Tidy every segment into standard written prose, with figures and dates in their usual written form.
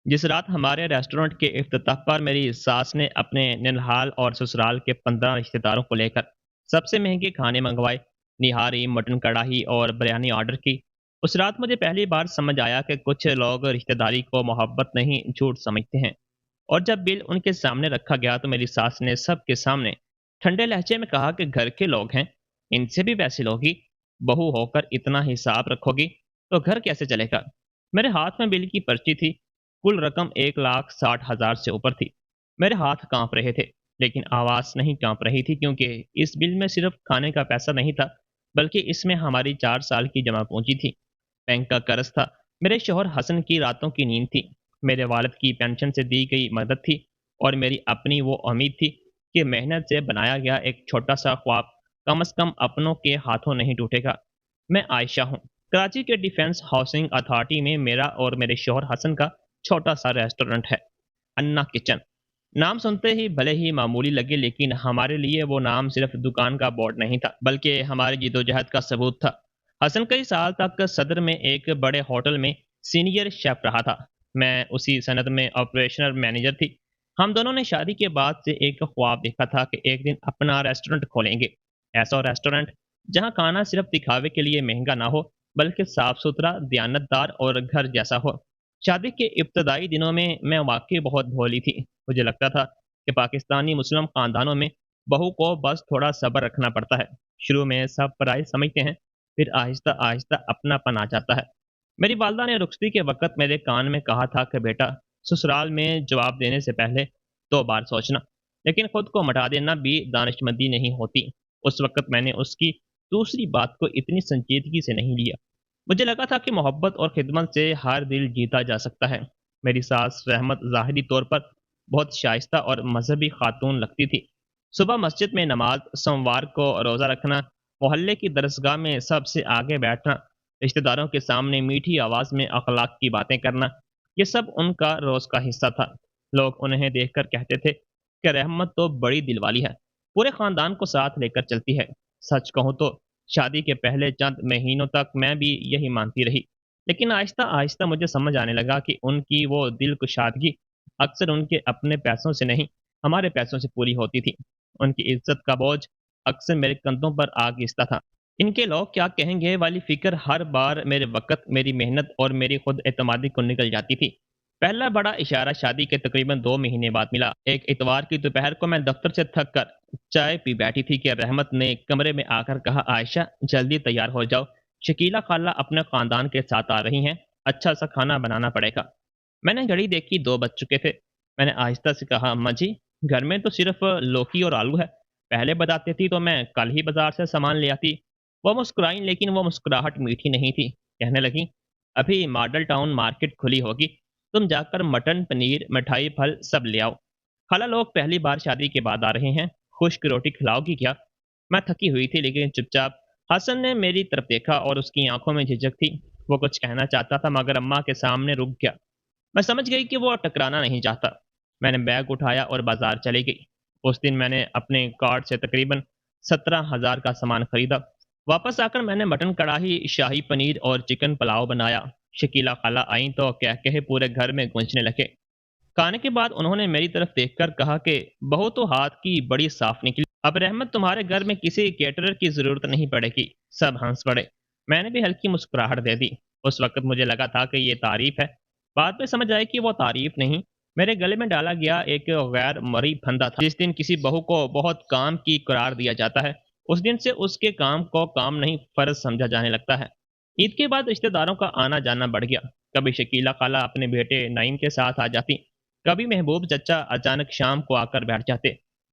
जिस रात हमारे रेस्टोरेंट के इफ्तिताह पर मेरी सास ने अपने ननिहाल और ससुराल के 15 रिश्तेदारों को लेकर सबसे महंगे खाने मंगवाए, निहारी, मटन कढ़ाई और बिरयानी ऑर्डर की। उस रात मुझे पहली बार समझ आया कि कुछ लोग रिश्तेदारी को मोहब्बत नहीं, झूठ समझते हैं। और जब बिल उनके सामने रखा गया तो मेरी सास ने सबके सामने ठंडे लहजे में कहा कि घर के लोग हैं, इनसे भी पैसे लोगी, बहू होकर इतना हिसाब रखोगी तो घर कैसे चलेगा। मेरे हाथ में बिल की पर्ची थी। कुल रकम 1,60,000 से ऊपर थी। मेरे हाथ कांप रहे थे, लेकिन आवाज़ नहीं कांप रही थी, क्योंकि इस बिल में सिर्फ खाने का पैसा नहीं था, बल्कि इसमें हमारी 4 साल की जमा पूंजी थी, बैंक का कर्ज था, मेरे शोहर हसन की रातों की नींद थी, मेरे वालिद की पेंशन से दी गई मदद थी, और मेरी अपनी वो उम्मीद थी कि मेहनत से बनाया गया एक छोटा सा ख्वाब कम से कम अपनों के हाथों नहीं टूटेगा। मैं आयशा हूँ। कराची के डिफेंस हाउसिंग अथॉरिटी में मेरा और मेरे शोहर हसन का छोटा सा रेस्टोरेंट है, अन्ना किचन। नाम सुनते ही भले ही मामूली लगे, लेकिन हमारे लिए वो नाम सिर्फ दुकान का बोर्ड नहीं था, बल्कि हमारी जिदोजहद का सबूत था। हसन कई साल तक सदर में एक बड़े होटल में सीनियर शेफ रहा था। मैं उसी सनद में ऑपरेशनल मैनेजर थी। हम दोनों ने शादी के बाद से एक ख्वाब देखा था कि एक दिन अपना रेस्टोरेंट खोलेंगे। ऐसा रेस्टोरेंट जहां खाना सिर्फ दिखावे के लिए महंगा ना हो, बल्कि साफ सुथरा, दयानतदार और घर जैसा हो। शादी के इब्तदाई दिनों में मैं वाकई बहुत भोली थी। मुझे लगता था कि पाकिस्तानी मुस्लिम खानदानों में बहू को बस थोड़ा सब्र रखना पड़ता है। शुरू में सब पराई समझते हैं, फिर आहिस्ता आहिस्ता अपनापन आ जाता है। मेरी वालदा ने रुखसती के वक्त मेरे कान में कहा था कि बेटा, ससुराल में जवाब देने से पहले 2 बार सोचना, लेकिन खुद को मटा देना भी दानिशमंदी नहीं होती। उस वक्त मैंने उसकी दूसरी बात को इतनी संजीदगी से नहीं लिया। मुझे लगा था कि मोहब्बत और खिदमत से हर दिल जीता जा सकता है। मेरी सास रहमत ज़ाहिरी तौर पर बहुत शाइस्ता और मजहबी खातून लगती थी। सुबह मस्जिद में नमाज, सोमवार को रोज़ा रखना, मोहल्ले की दरसगाह में सबसे आगे बैठना, रिश्तेदारों के सामने मीठी आवाज़ में अखलाक की बातें करना, ये सब उनका रोज़ का हिस्सा था। लोग उन्हें देखकर कहते थे कि रहमत तो बड़ी दिलवाली है, पूरे ख़ानदान को साथ लेकर चलती है। सच कहूँ तो शादी के पहले चंद महीनों तक मैं भी यही मानती रही, लेकिन आहिस्ता आहिस्ता मुझे समझ आने लगा कि उनकी वो दिल कुशादगी अक्सर उनके अपने पैसों से नहीं, हमारे पैसों से पूरी होती थी। उनकी इज्जत का बोझ अक्सर मेरे कंधों पर आ घिसता था। इनके लोग क्या कहेंगे वाली फिक्र हर बार मेरे वक्त, मेरी मेहनत और मेरी खुद एतमादी को निकल जाती थी। पहला बड़ा इशारा शादी के तकरीबन 2 महीने बाद मिला। एक इतवार की दोपहर को मैं दफ्तर से थक कर चाय पी बैठी थी कि रहमत ने कमरे में आकर कहा, आयशा जल्दी तैयार हो जाओ, शकीला खाला अपने खानदान के साथ आ रही हैं, अच्छा सा खाना बनाना पड़ेगा। मैंने घड़ी देखी, 2 बज चुके थे। मैंने आहिस्ता से कहा, अम्मा जी, घर में तो सिर्फ लौकी और आलू है, पहले बताती थी तो मैं कल ही बाजार से सामान ले आती। वो मुस्कुराई, लेकिन वो मुस्कुराहट मीठी नहीं थी। कहने लगी, अभी मॉडल टाउन मार्केट खुली होगी, तुम जाकर मटन, पनीर, मिठाई, फल सब ले आओ। खाला लोग पहली बार शादी के बाद आ रहे हैं, खुश्क रोटी खिलाओगी क्या। मैं थकी हुई थी, लेकिन चुपचाप। हसन ने मेरी तरफ देखा और उसकी आंखों में झिझक थी। वो कुछ कहना चाहता था, मगर अम्मा के सामने रुक गया। मैं समझ गई कि वो टकराना नहीं चाहता। मैंने बैग उठाया और बाजार चली गई। उस दिन मैंने अपने कार्ड से तकरीबन 17,000 का सामान खरीदा। वापस आकर मैंने मटन कढ़ाई, शाही पनीर और चिकन पुलाव बनाया। शकीला खाला आई तो कह कहे पूरे घर में गूंजने लगे। खाने के बाद उन्होंने मेरी तरफ देखकर कहा कि बहू तो हाथ की बड़ी साफ निकली, अब रहमत तुम्हारे घर में किसी केटरर की जरूरत नहीं पड़ेगी। सब हंस पड़े। मैंने भी हल्की मुस्कुराहट दे दी। उस वक्त मुझे लगा था कि ये तारीफ है, बाद में समझ आया कि वो तारीफ नहीं, मेरे गले में डाला गया एक गैर मरी फंदा था। जिस दिन किसी बहू को बहुत काम की करार दिया जाता है, उस दिन से उसके काम को काम नहीं, फर्ज समझा जाने लगता है। ईद के बाद रिश्तेदारों का आना जाना बढ़ गया। कभी शकीला खाला अपने बेटे नईम के साथ आ जाती, कभी महबूब चचा अचानक शाम को आकर बैठ जाते,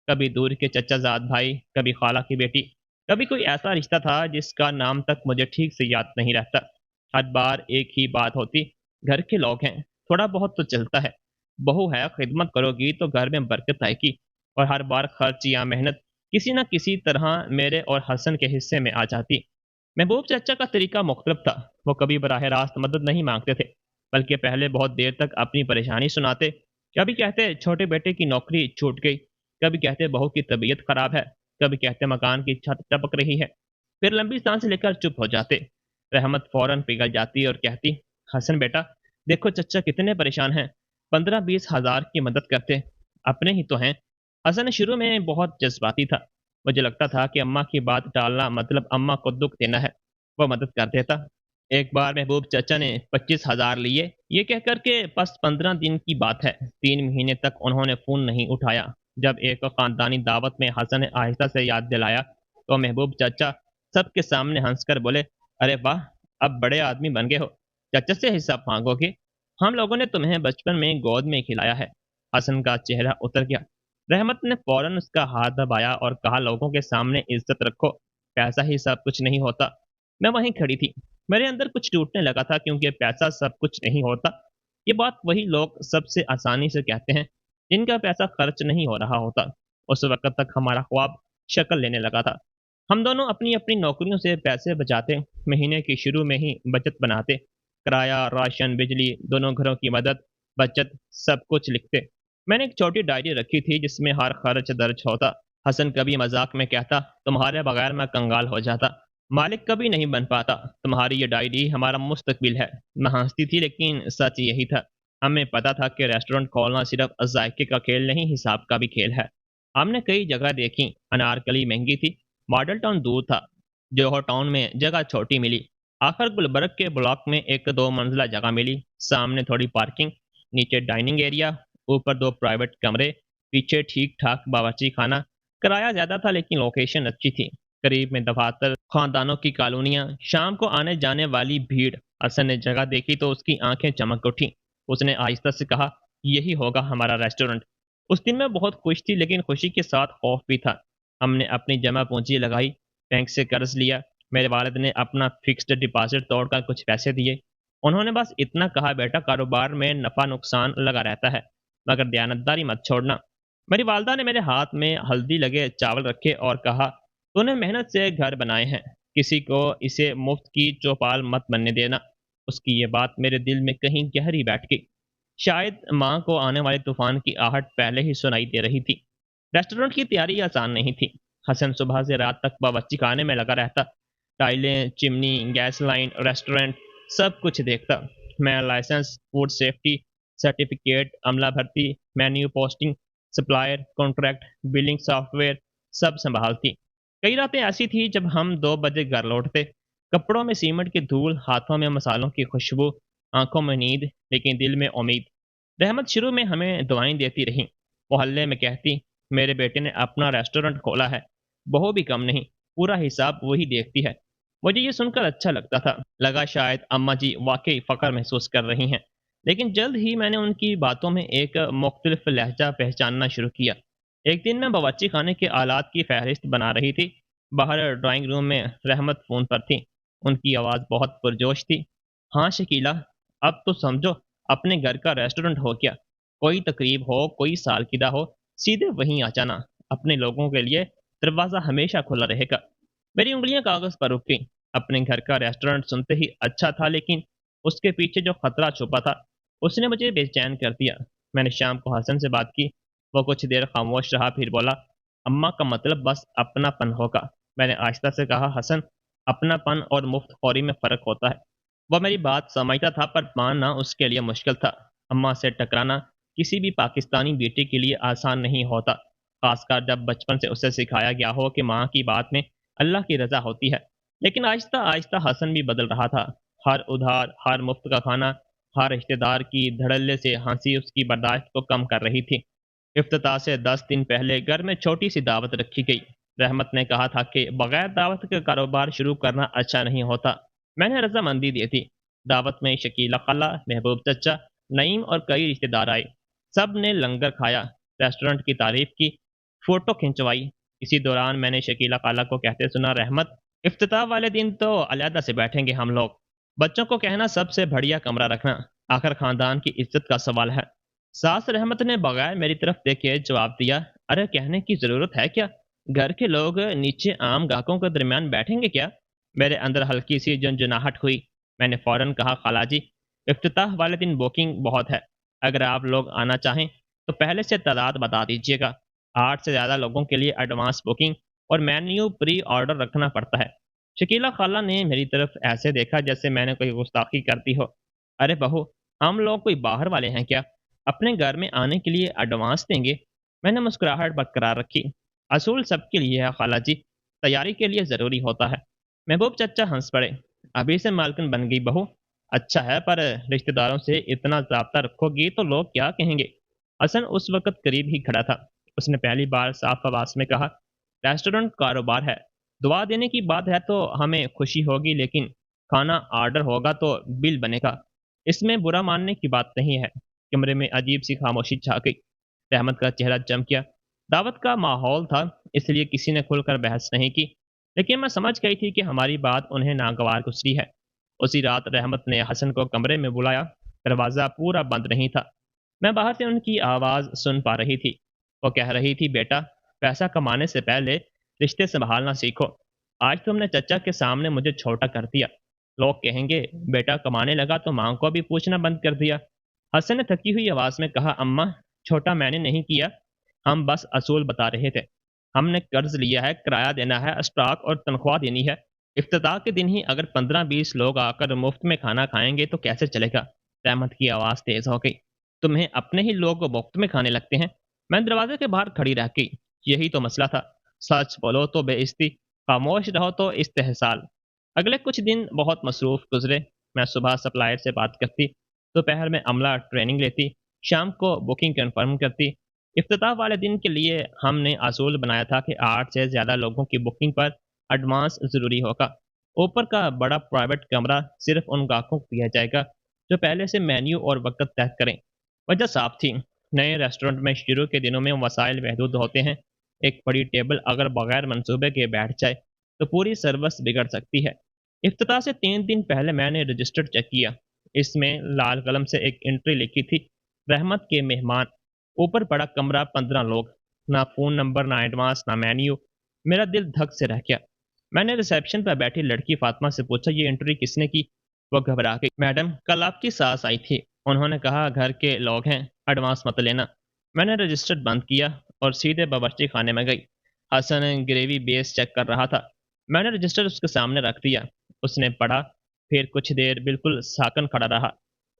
कभी दूर के चचा जाद भाई, कभी खाला की बेटी, कभी कोई ऐसा रिश्ता था जिसका नाम तक मुझे ठीक से याद नहीं रहता। हर बार एक ही बात होती, घर के लोग हैं, थोड़ा बहुत तो चलता है, बहू है, खिदमत करोगी तो घर में बरकत आएगी। और हर बार खर्च या मेहनत किसी न किसी तरह मेरे और हसन के हिस्से में आ जाती। महबूब चाचा का तरीका मुख्तलिफ था। वो कभी बराह रास्त मदद नहीं मांगते थे, बल्कि पहले बहुत देर तक अपनी परेशानी सुनाते। कभी कहते छोटे बेटे की नौकरी छूट गई, कभी कहते बहू की तबीयत खराब है, कभी कहते मकान की छत टपक रही है। फिर लंबी सांस लेकर चुप हो जाते। रहमत फौरन पिघल जाती और कहती, हसन बेटा, देखो चचा कितने परेशान हैं, 15-20 हज़ार की मदद करते। अपने ही तो हैं। हसन शुरू में बहुत जज्बाती था। मुझे लगता था कि अम्मा की बात टालना मतलब अम्मा को दुख देना है। वो मदद कर देता। एक बार महबूब चाचा ने 25,000 लिए, ये कहकर के बस 15 दिन की बात है। 3 महीने तक उन्होंने फ़ोन नहीं उठाया। जब एक ख़ानदानी दावत में हसन ने आहिस्ता से याद दिलाया, तो महबूब चाचा सबके सामने हंसकर बोले, अरे वाह, अब बड़े आदमी बन गए हो, चाचा से हिसाब मांगोगे? हम लोगों ने तुम्हें बचपन में गोद में खिलाया है। हसन का चेहरा उतर गया। रहमत ने फौरन उसका हाथ दबाया और कहा, लोगों के सामने इज्जत रखो, पैसा ही सब कुछ नहीं होता। मैं वहीं खड़ी थी। मेरे अंदर कुछ टूटने लगा था, क्योंकि पैसा सब कुछ नहीं होता। ये बात वही लोग सबसे आसानी से कहते हैं जिनका पैसा खर्च नहीं हो रहा होता। उस वक्त तक हमारा ख्वाब शक्ल लेने लगा था। हम दोनों अपनी अपनी नौकरियों से पैसे बचाते, महीने की शुरू में ही बचत बनाते, किराया, राशन, बिजली, दोनों घरों की मदद, बचत, सब कुछ लिखते। मैंने एक छोटी डायरी रखी थी जिसमें हर खर्च दर्ज होता। हसन कभी मजाक में कहता, तुम्हारे बगैर मैं कंगाल हो जाता, मालिक कभी नहीं बन पाता, तुम्हारी ये डायरी हमारा मुस्तकबिल है। मैं हंसती थी, लेकिन सच यही था। हमें पता था कि रेस्टोरेंट खोलना सिर्फ जायके का खेल नहीं, हिसाब का भी खेल है। हमने कई जगह देखी। अनारकली महंगी थी, मॉडल टाउन दूर था, जोहर टाउन में जगह छोटी मिली। आखिर गुलबर्ग के ब्लॉक में एक 2 मंजिला जगह मिली। सामने थोड़ी पार्किंग, नीचे डाइनिंग एरिया, ऊपर 2 प्राइवेट कमरे, पीछे ठीक ठाक बावर्ची खाना। किराया ज़्यादा था, लेकिन लोकेशन अच्छी थी। करीब में दफातर, खानदानों की कॉलोनियाँ, शाम को आने जाने वाली भीड़। हसन ने जगह देखी तो उसकी आंखें चमक उठी। उसने आहिस्ता से कहा, यही होगा हमारा रेस्टोरेंट। उस दिन मैं बहुत खुश थी, लेकिन खुशी के साथ खौफ भी था। हमने अपनी जमा पूंजी लगाई, बैंक से कर्ज लिया। मेरे वालिद ने अपना फिक्स्ड डिपॉजिट तोड़कर कुछ पैसे दिए। उन्होंने बस इतना कहा, बेटा कारोबार में नफ़ा नुकसान लगा रहता है, मगर दयानतदारी मत छोड़ना। मेरी वालदा ने मेरे हाथ में हल्दी लगे चावल रखे और कहा, तूने मेहनत से घर बनाए हैं, किसी को इसे मुफ्त की चौपाल मत बनने देना। उसकी ये बात मेरे दिल में कहीं गहरी बैठ गई। शायद माँ को आने वाले तूफान की आहट पहले ही सुनाई दे रही थी। रेस्टोरेंट की तैयारी आसान नहीं थी। हसन सुबह से रात तक बावर्ची खाने में लगा रहता। टाइलें, चिमनी, गैस लाइन, रेस्टोरेंट, सब कुछ देखता। मैं लाइसेंस, फूड सेफ्टी सर्टिफिकेट, अमला भर्ती, menu posting, supplier contract, billing software, सब संभालती। कई रातें ऐसी थी जब हम 2 बजे घर लौटते, कपड़ों में सीमेंट की धूल, हाथों में मसालों की खुशबू, आंखों में नींद, लेकिन दिल में उम्मीद। रहमत शुरू में हमें दुआएं देती रही। मोहल्ले में कहती, मेरे बेटे ने अपना रेस्टोरेंट खोला है, बहू भी कम नहीं, पूरा हिसाब वही देखती है। मुझे ये सुनकर अच्छा लगता था। लगा शायद अम्मा जी वाकई फ़ख्र महसूस कर रही हैं। लेकिन जल्द ही मैंने उनकी बातों में एक मुख्तलिफ लहजा पहचानना शुरू किया। एक दिन मैं बावर्ची खाने के आलात की फहरिस्त बना रही थी। बाहर ड्राइंग रूम में रहमत फ़ोन पर थी। उनकी आवाज़ बहुत पुरजोश थी। हाँ शकीला, अब तो समझो अपने घर का रेस्टोरेंट हो गया। कोई तकरीब हो, कोई सालगिरह हो, सीधे वहीं आ जाना। अपने लोगों के लिए दरवाज़ा हमेशा खुला रहेगा। मेरी उंगलियां कागज़ पर रुक गईं। अपने घर का रेस्टोरेंट सुनते ही अच्छा था, लेकिन उसके पीछे जो खतरा छुपा था, उसने मुझे बेचैन कर दिया। मैंने शाम को हसन से बात की। वो कुछ देर खामोश रहा, फिर बोला, अम्मा का मतलब बस अपनापन होगा। मैंने आहिस्ता से कहा, हसन, अपनापन और मुफ्तखोरी में फ़र्क होता है। वह मेरी बात समझता था, पर मानना उसके लिए मुश्किल था। अम्मा से टकराना किसी भी पाकिस्तानी बेटे के लिए आसान नहीं होता, खासकर जब बचपन से उसे सिखाया गया हो कि माँ की बात में अल्लाह की रज़ा होती है। लेकिन आहिस्ता आहिस्ता हसन भी बदल रहा था। हर उधार, हर मुफ्त का खाना, हर रिश्तेदार की धड़ल्ले से हंसी उसकी बर्दाश्त को कम कर रही थी। इफ्तिताह से 10 दिन पहले घर में छोटी सी दावत रखी गई। रहमत ने कहा था कि बगैर दावत के कारोबार शुरू करना अच्छा नहीं होता। मैंने रजामंदी दी थी। दावत में शकीला खाला, महबूब चचा, नईम और कई रिश्तेदार आए। सब ने लंगर खाया, रेस्टोरेंट की तारीफ की, फोटो खिंचवाई। इसी दौरान मैंने शकीला खाला को कहते सुना, रहमत, इफ्तिताह वाले दिन तो अलहदा से बैठेंगे हम लोग। बच्चों को कहना सबसे बढ़िया कमरा रखना, आखिर खानदान की इज्जत का सवाल है। सास रहमत ने बगैर मेरी तरफ देखे जवाब दिया, अरे कहने की जरूरत है क्या, घर के लोग नीचे आम गाहकों के दरमियान बैठेंगे क्या? मेरे अंदर हल्की सी झंझनाहट हुई। मैंने फौरन कहा, खाला जी, इफ्तिताह वाले दिन बुकिंग बहुत है। अगर आप लोग आना चाहें तो पहले से तादाद बता दीजिएगा। 8 से ज़्यादा लोगों के लिए एडवांस बुकिंग और मेन्यू प्री ऑर्डर रखना पड़ता है। शकीला खाला ने मेरी तरफ ऐसे देखा जैसे मैंने कोई गुस्ताखी करती हो। अरे बहू, हम लोग कोई बाहर वाले हैं क्या? अपने घर में आने के लिए एडवांस देंगे? मैंने मुस्कुराहट बरकरार रखी। असूल सबके लिए है खाला जी, तैयारी के लिए ज़रूरी होता है। महबूब चचा हंस पड़े। अभी से मालकिन बन गई बहू। अच्छा है, पर रिश्तेदारों से इतना ज़ाब्ता रखोगी तो लोग क्या कहेंगे? हसन उस वक्त करीब ही खड़ा था। उसने पहली बार साफ आवाज में कहा, रेस्टोरेंट कारोबार है, दुआ देने की बात है तो हमें खुशी होगी, लेकिन खाना ऑर्डर होगा तो बिल बनेगा। इसमें बुरा मानने की बात नहीं है। कमरे में अजीब सी खामोशी छा गई। रहमत का चेहरा चमक गया। दावत का माहौल था, इसलिए किसी ने खुलकर बहस नहीं की, लेकिन मैं समझ गई थी कि हमारी बात उन्हें नागवार गुजरी है। उसी रात रहमत ने हसन को कमरे में बुलाया। दरवाज़ा पूरा बंद नहीं था। मैं बाहर से उनकी आवाज़ सुन पा रही थी। वो कह रही थी, बेटा, पैसा कमाने से पहले रिश्ते संभालना सीखो। आज तुमने चचा के सामने मुझे छोटा कर दिया। लोग कहेंगे, बेटा कमाने लगा तो माँ को भी पूछना बंद कर दिया। हसन ने थकी हुई आवाज़ में कहा, अम्मा, छोटा मैंने नहीं किया, हम बस असूल बता रहे थे। हमने कर्ज लिया है, किराया देना है, स्टॉक और तनख्वाह देनी है। इफ्तिताह के दिन ही अगर 15-20 लोग आकर मुफ्त में खाना खाएंगे तो कैसे चलेगा? रहमत की आवाज़ तेज़ हो गई। तुम्हें अपने ही लोग मुफ्त में खाने लगते हैं। मैं दरवाजे के बाहर खड़ी रह गई। यही तो मसला था। सच बोलो तो बेइज्जती, खामोश रहो तो इस्तेहसाल। अगले कुछ दिन बहुत मसरूफ गुजरे। मैं सुबह सप्लायर से बात करती, दोपहर में अमला ट्रेनिंग लेती, शाम को बुकिंग कंफर्म करती। इफ्तिताह वाले दिन के लिए हमने असूल बनाया था कि 8 से ज़्यादा लोगों की बुकिंग पर एडवांस ज़रूरी होगा। ऊपर का बड़ा प्राइवेट कमरा सिर्फ उन ग्राहकों को दिया जाएगा जो पहले से मेन्यू और वक्त तय करें। वजह साफ थी। नए रेस्टोरेंट में शुरू के दिनों में वसाइल महदूद होते हैं। एक बड़ी टेबल अगर बगैर मंसूबे के बैठ जाए तो पूरी सर्विस बिगड़ सकती है। इफ्तिताह से 3 दिन पहले मैंने रजिस्टर चेक किया। इसमें लाल कलम से एक एंट्री लिखी थी, रहमत के मेहमान। ऊपर बड़ा कमरा, 15 लोग। ना फ़ोन नंबर, ना एडवांस, ना मेन्यू। मेरा दिल धक से रह गया। मैंने रिसेप्शन पर बैठी लड़की फातिमा से पूछा, ये एंट्री किसने की? वो घबरा गई। मैडम, कल आपकी सास आई थी, उन्होंने कहा घर के लोग हैं, एडवांस मत लेना। मैंने रजिस्टर बंद किया और सीधे बावर्ची खाने में गई। हसन ग्रेवी बेस चेक कर रहा था। मैंने रजिस्टर उसके सामने रख दिया। उसने पढ़ा, फिर कुछ देर बिल्कुल साकन खड़ा रहा।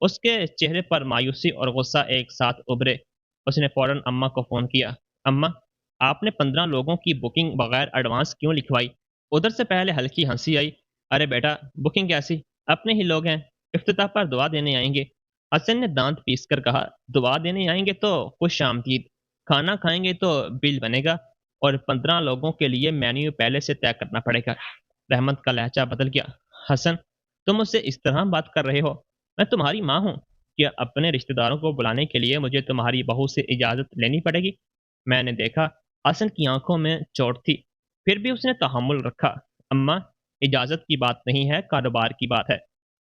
उसके चेहरे पर मायूसी और गुस्सा एक साथ उभरे। उसने फौरन अम्मा को फ़ोन किया। अम्मा, आपने 15 लोगों की बुकिंग बगैर एडवांस क्यों लिखवाई? उधर से पहले हल्की हंसी आई। अरे बेटा, बुकिंग कैसी? अपने ही लोग हैं, इफ्तिताह पर दुआ देने आएंगे। हसन ने दांत पीस कर कहा, दुआ देने आएंगे तो खुश आमदीद, खाना खाएंगे तो बिल बनेगा, और 15 लोगों के लिए मेन्यू पहले से तय करना पड़ेगा। रहमत का लहजा बदल गया। हसन, तुम मुझसे इस तरह बात कर रहे हो? मैं तुम्हारी माँ हूँ। क्या अपने रिश्तेदारों को बुलाने के लिए मुझे तुम्हारी बहू से इजाज़त लेनी पड़ेगी? मैंने देखा, हसन की आंखों में चोट थी, फिर भी उसने तहम्मुल रखा। अम्मा, इजाज़त की बात नहीं है, कारोबार की बात है।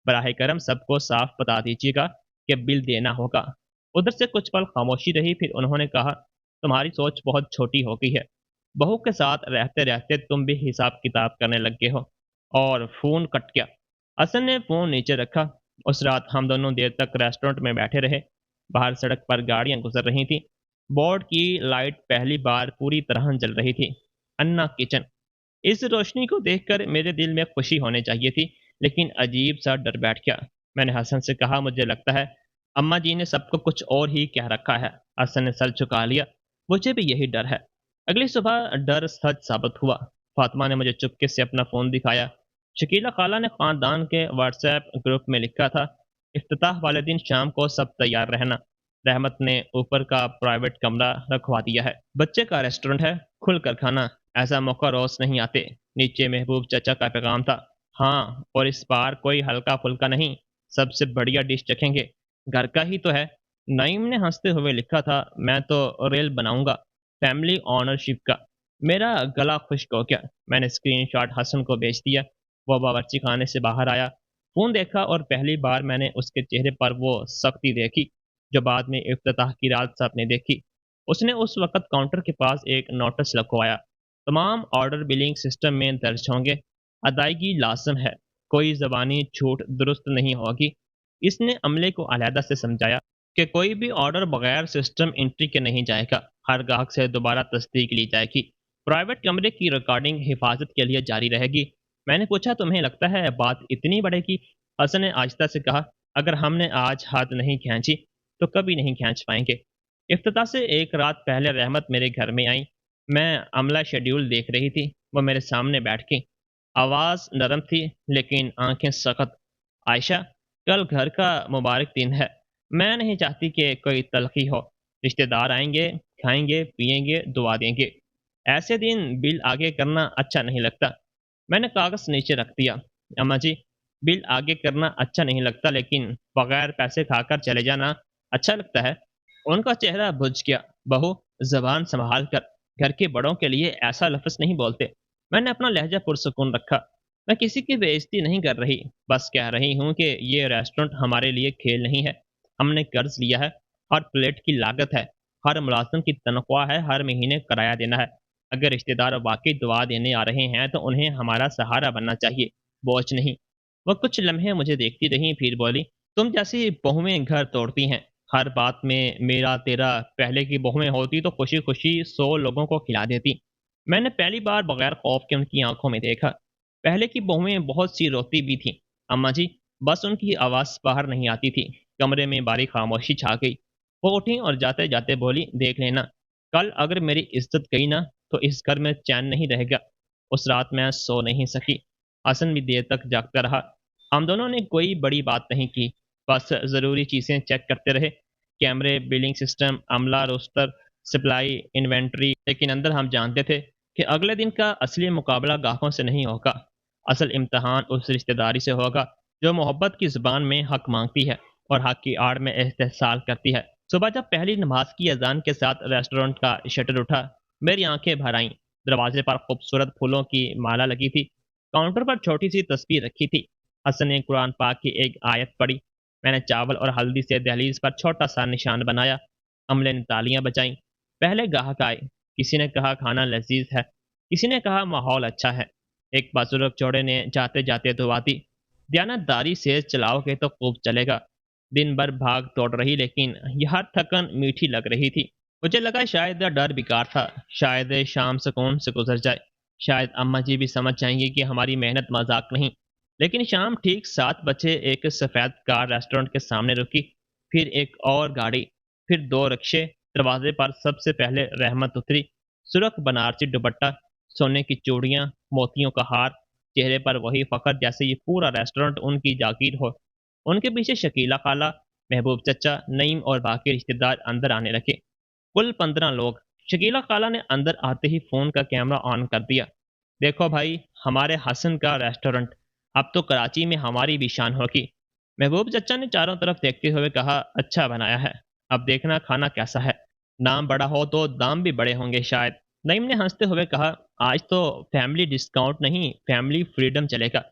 बराह करम सबको साफ बता दीजिएगा कि बिल देना होगा। उधर से कुछ पल खामोशी रही, फिर उन्होंने कहा, तुम्हारी सोच बहुत छोटी हो गई है। बहू के साथ रहते रहते तुम भी हिसाब किताब करने लग गए हो। और फ़ोन कट गया। हसन ने फ़ोन नीचे रखा। उस रात हम दोनों देर तक रेस्टोरेंट में बैठे रहे। बाहर सड़क पर गाड़ियां गुजर रही थीं। बोर्ड की लाइट पहली बार पूरी तरह जल रही थी। अन्ना किचन। इस रोशनी को देखकर मेरे दिल में खुशी होने चाहिए थी, लेकिन अजीब सा डर बैठ गया। मैंने हसन से कहा, मुझे लगता है अम्मा जी ने सबको कुछ और ही कह रखा है। हसन ने सर झुका लिया। मुझे भी यही डर है। अगली सुबह डर सच साबित हुआ। फातिमा ने मुझे चुपके से अपना फ़ोन दिखाया। शकीला खाला ने ख़ानदान के व्हाट्सएप ग्रुप में लिखा था, इफ्तिताह वाले दिन शाम को सब तैयार रहना। रहमत ने ऊपर का प्राइवेट कमरा रखवा दिया है। बच्चे का रेस्टोरेंट है, खुल कर खाना। ऐसा मौका रोज नहीं आते। नीचे महबूब चाचा का पैगाम था। हाँ, और इस बार कोई हल्का फुल्का नहीं, सबसे बढ़िया डिश चखेंगे। घर का ही तो है। नईम ने हंसते हुए लिखा था, मैं तो रेल बनाऊंगा, फैमिली ऑनरशिप का। मेरा गला खुश्क हो गया। मैंने स्क्रीनशॉट हसन को भेज दिया। वो बावर्ची खाने से बाहर आया, फोन देखा, और पहली बार मैंने उसके चेहरे पर वो सख्ती देखी जो बाद में इफ्तिताह की रात सबने देखी। उसने उस वक्त काउंटर के पास एक नोटिस लगवाया, तमाम ऑर्डर बिलिंग सिस्टम में दर्ज होंगे, अदायगी लाजम है, कोई ज़बानी छूट दुरुस्त नहीं होगी। इसने अमले को अलहदा से समझाया कि कोई भी ऑर्डर बगैर सिस्टम एंट्री के नहीं जाएगा, हर ग्राहक से दोबारा तस्दीक ली जाएगी। प्राइवेट कमरे की रिकॉर्डिंग हिफाजत के लिए जारी रहेगी। मैंने पूछा, तुम्हें लगता है बात इतनी बढ़ेगी? हसन ने आहिस्ता से कहा, अगर हमने आज हाथ नहीं खींची तो कभी नहीं खींच पाएंगे। इफ्तिताह से एक रात पहले रहमत मेरे घर में आई। मैं अमला शेड्यूल देख रही थी। वो मेरे सामने बैठ गई। आवाज़ नरम थी लेकिन आंखें सख्त। आयशा, कल घर का मुबारक दिन है। मैं नहीं चाहती कि कोई तलखी हो। रिश्तेदार आएंगे, खाएंगे पिएंगे, दुआ देंगे। ऐसे दिन बिल आगे करना अच्छा नहीं लगता। मैंने कागज नीचे रख दिया। अम्मा जी, बिल आगे करना अच्छा नहीं लगता, लेकिन बगैर पैसे खाकर चले जाना अच्छा लगता है। उनका चेहरा बुझ गया। बहू, जबान संभाल कर, घर के बड़ों के लिए ऐसा लफ्ज नहीं बोलते। मैंने अपना लहजा पुरसुकून रखा। मैं किसी की बेइज्जती नहीं कर रही, बस कह रही हूँ कि ये रेस्टोरेंट हमारे लिए खेल नहीं है। हमने कर्ज लिया है, हर प्लेट की लागत है, हर मुलाजिम की तनख्वाह है, हर महीने किराया देना है। अगर रिश्तेदार वाकई दुआ देने आ रहे हैं तो उन्हें हमारा सहारा बनना चाहिए, बोझ नहीं। वह कुछ लम्हे मुझे देखती रही, फिर बोली, तुम जैसी बहुएं घर तोड़ती हैं। हर बात में मेरा तेरा। पहले की बहुएं होती तो खुशी खुशी 100 लोगों को खिला देती। मैंने पहली बार बगैर खौफ के उनकी आंखों में देखा। पहले की बहुएं बहुत सी रोती भी थीं। अम्मा जी, बस उनकी आवाज़ बाहर नहीं आती थी। कमरे में बारी खामोशी छा गई। वो उठी और जाते जाते बोली, देख लेना, कल अगर मेरी इज्जत गई ना तो इस घर में चैन नहीं रहेगा। उस रात मैं सो नहीं सकी। हसन भी देर तक जागता रहा। हम दोनों ने कोई बड़ी बात नहीं की, बस ज़रूरी चीज़ें चेक करते रहे। कैमरे, बिलिंग सिस्टम, अमला रोस्टर, सप्लाई, इन्वेंट्री। लेकिन अंदर हम जानते थे कि अगले दिन का असली मुकाबला गाहकों से नहीं होगा। असल इम्तहान उस रिश्तेदारी से होगा जो मोहब्बत की ज़ुबान में हक मांगती है और हक की आड़ में एहतसाल करती है। सुबह जब पहली नमाज की अजान के साथ रेस्टोरेंट का शटर उठा, मेरी आंखें भर आईं। दरवाजे पर खूबसूरत फूलों की माला लगी थी। काउंटर पर छोटी सी तस्वीर रखी थी। हसन ने कुरान पाक की एक आयत पढ़ी। मैंने चावल और हल्दी से दहलीज पर छोटा सा निशान बनाया। अमले ने तालियां बजाईं। पहले ग्राहक आए। किसी ने कहा खाना लजीज है, किसी ने कहा माहौल अच्छा है। एक बुजुर्ग जोड़े ने जाते जाते दुआ दी, दयानतदारी से चलाओगे तो खूब चलेगा। दिन भर भाग दौड़ रही, लेकिन यह थकन मीठी लग रही थी। मुझे लगा शायद डर बेकार था, शायद शाम सुकून से गुजर जाए, शायद अम्मा जी भी समझ जाएंगी कि हमारी मेहनत मजाक नहीं। लेकिन शाम ठीक 7 बजे एक सफ़ेद कार रेस्टोरेंट के सामने रुकी। फिर एक और गाड़ी, फिर 2 रिक्शे। दरवाजे पर सबसे पहले रहमत उतरी। सुरख बनारसी दुपट्टा, सोने की चूड़ियाँ, मोतियों का हार, चेहरे पर वही फखर जैसे ये पूरा रेस्टोरेंट उनकी जागीर हो। उनके पीछे शकीला खाला, महबूब चचा, नईम और बाकी रिश्तेदार अंदर आने लगे। कुल 15 लोग। शकीला खाला ने अंदर आते ही फ़ोन का कैमरा ऑन कर दिया। देखो भाई, हमारे हसन का रेस्टोरेंट, अब तो कराची में हमारी भी शान होगी। महबूब चचा ने चारों तरफ देखते हुए कहा, अच्छा बनाया है, अब देखना खाना कैसा है। नाम बड़ा हो तो दाम भी बड़े होंगे शायद। नईम ने हंसते हुए कहा, आज तो फैमिली डिस्काउंट नहीं, फैमिली फ्रीडम चलेगा।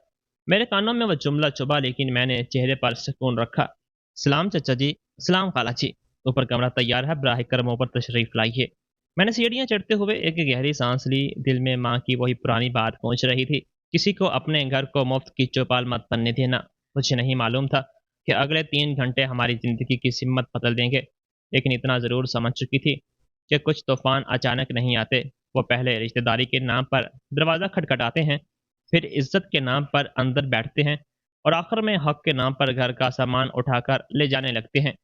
मेरे कानों में वह जुमला चुभा, लेकिन मैंने चेहरे पर सुकून रखा। सलाम चचा जी। सलाम खाला जी। ऊपर कमरा तैयार है, बराह करम ऊपर तशरीफ लाइए। मैंने सीढ़ियां चढ़ते हुए एक गहरी सांस ली। दिल में माँ की वही पुरानी बात पहुंच रही थी, किसी को अपने घर को मुफ्त की चौपाल मत बनने देना। मुझे नहीं मालूम था कि अगले 3 घंटे हमारी ज़िंदगी की सिमत बदल देंगे, लेकिन इतना ज़रूर समझ चुकी थी कि कुछ तूफान अचानक नहीं आते। वो पहले रिश्तेदारी के नाम पर दरवाज़ा खटखटाते हैं, फिर इज्जत के नाम पर अंदर बैठते हैं, और आखिर में हक के नाम पर घर का सामान उठाकर ले जाने लगते हैं।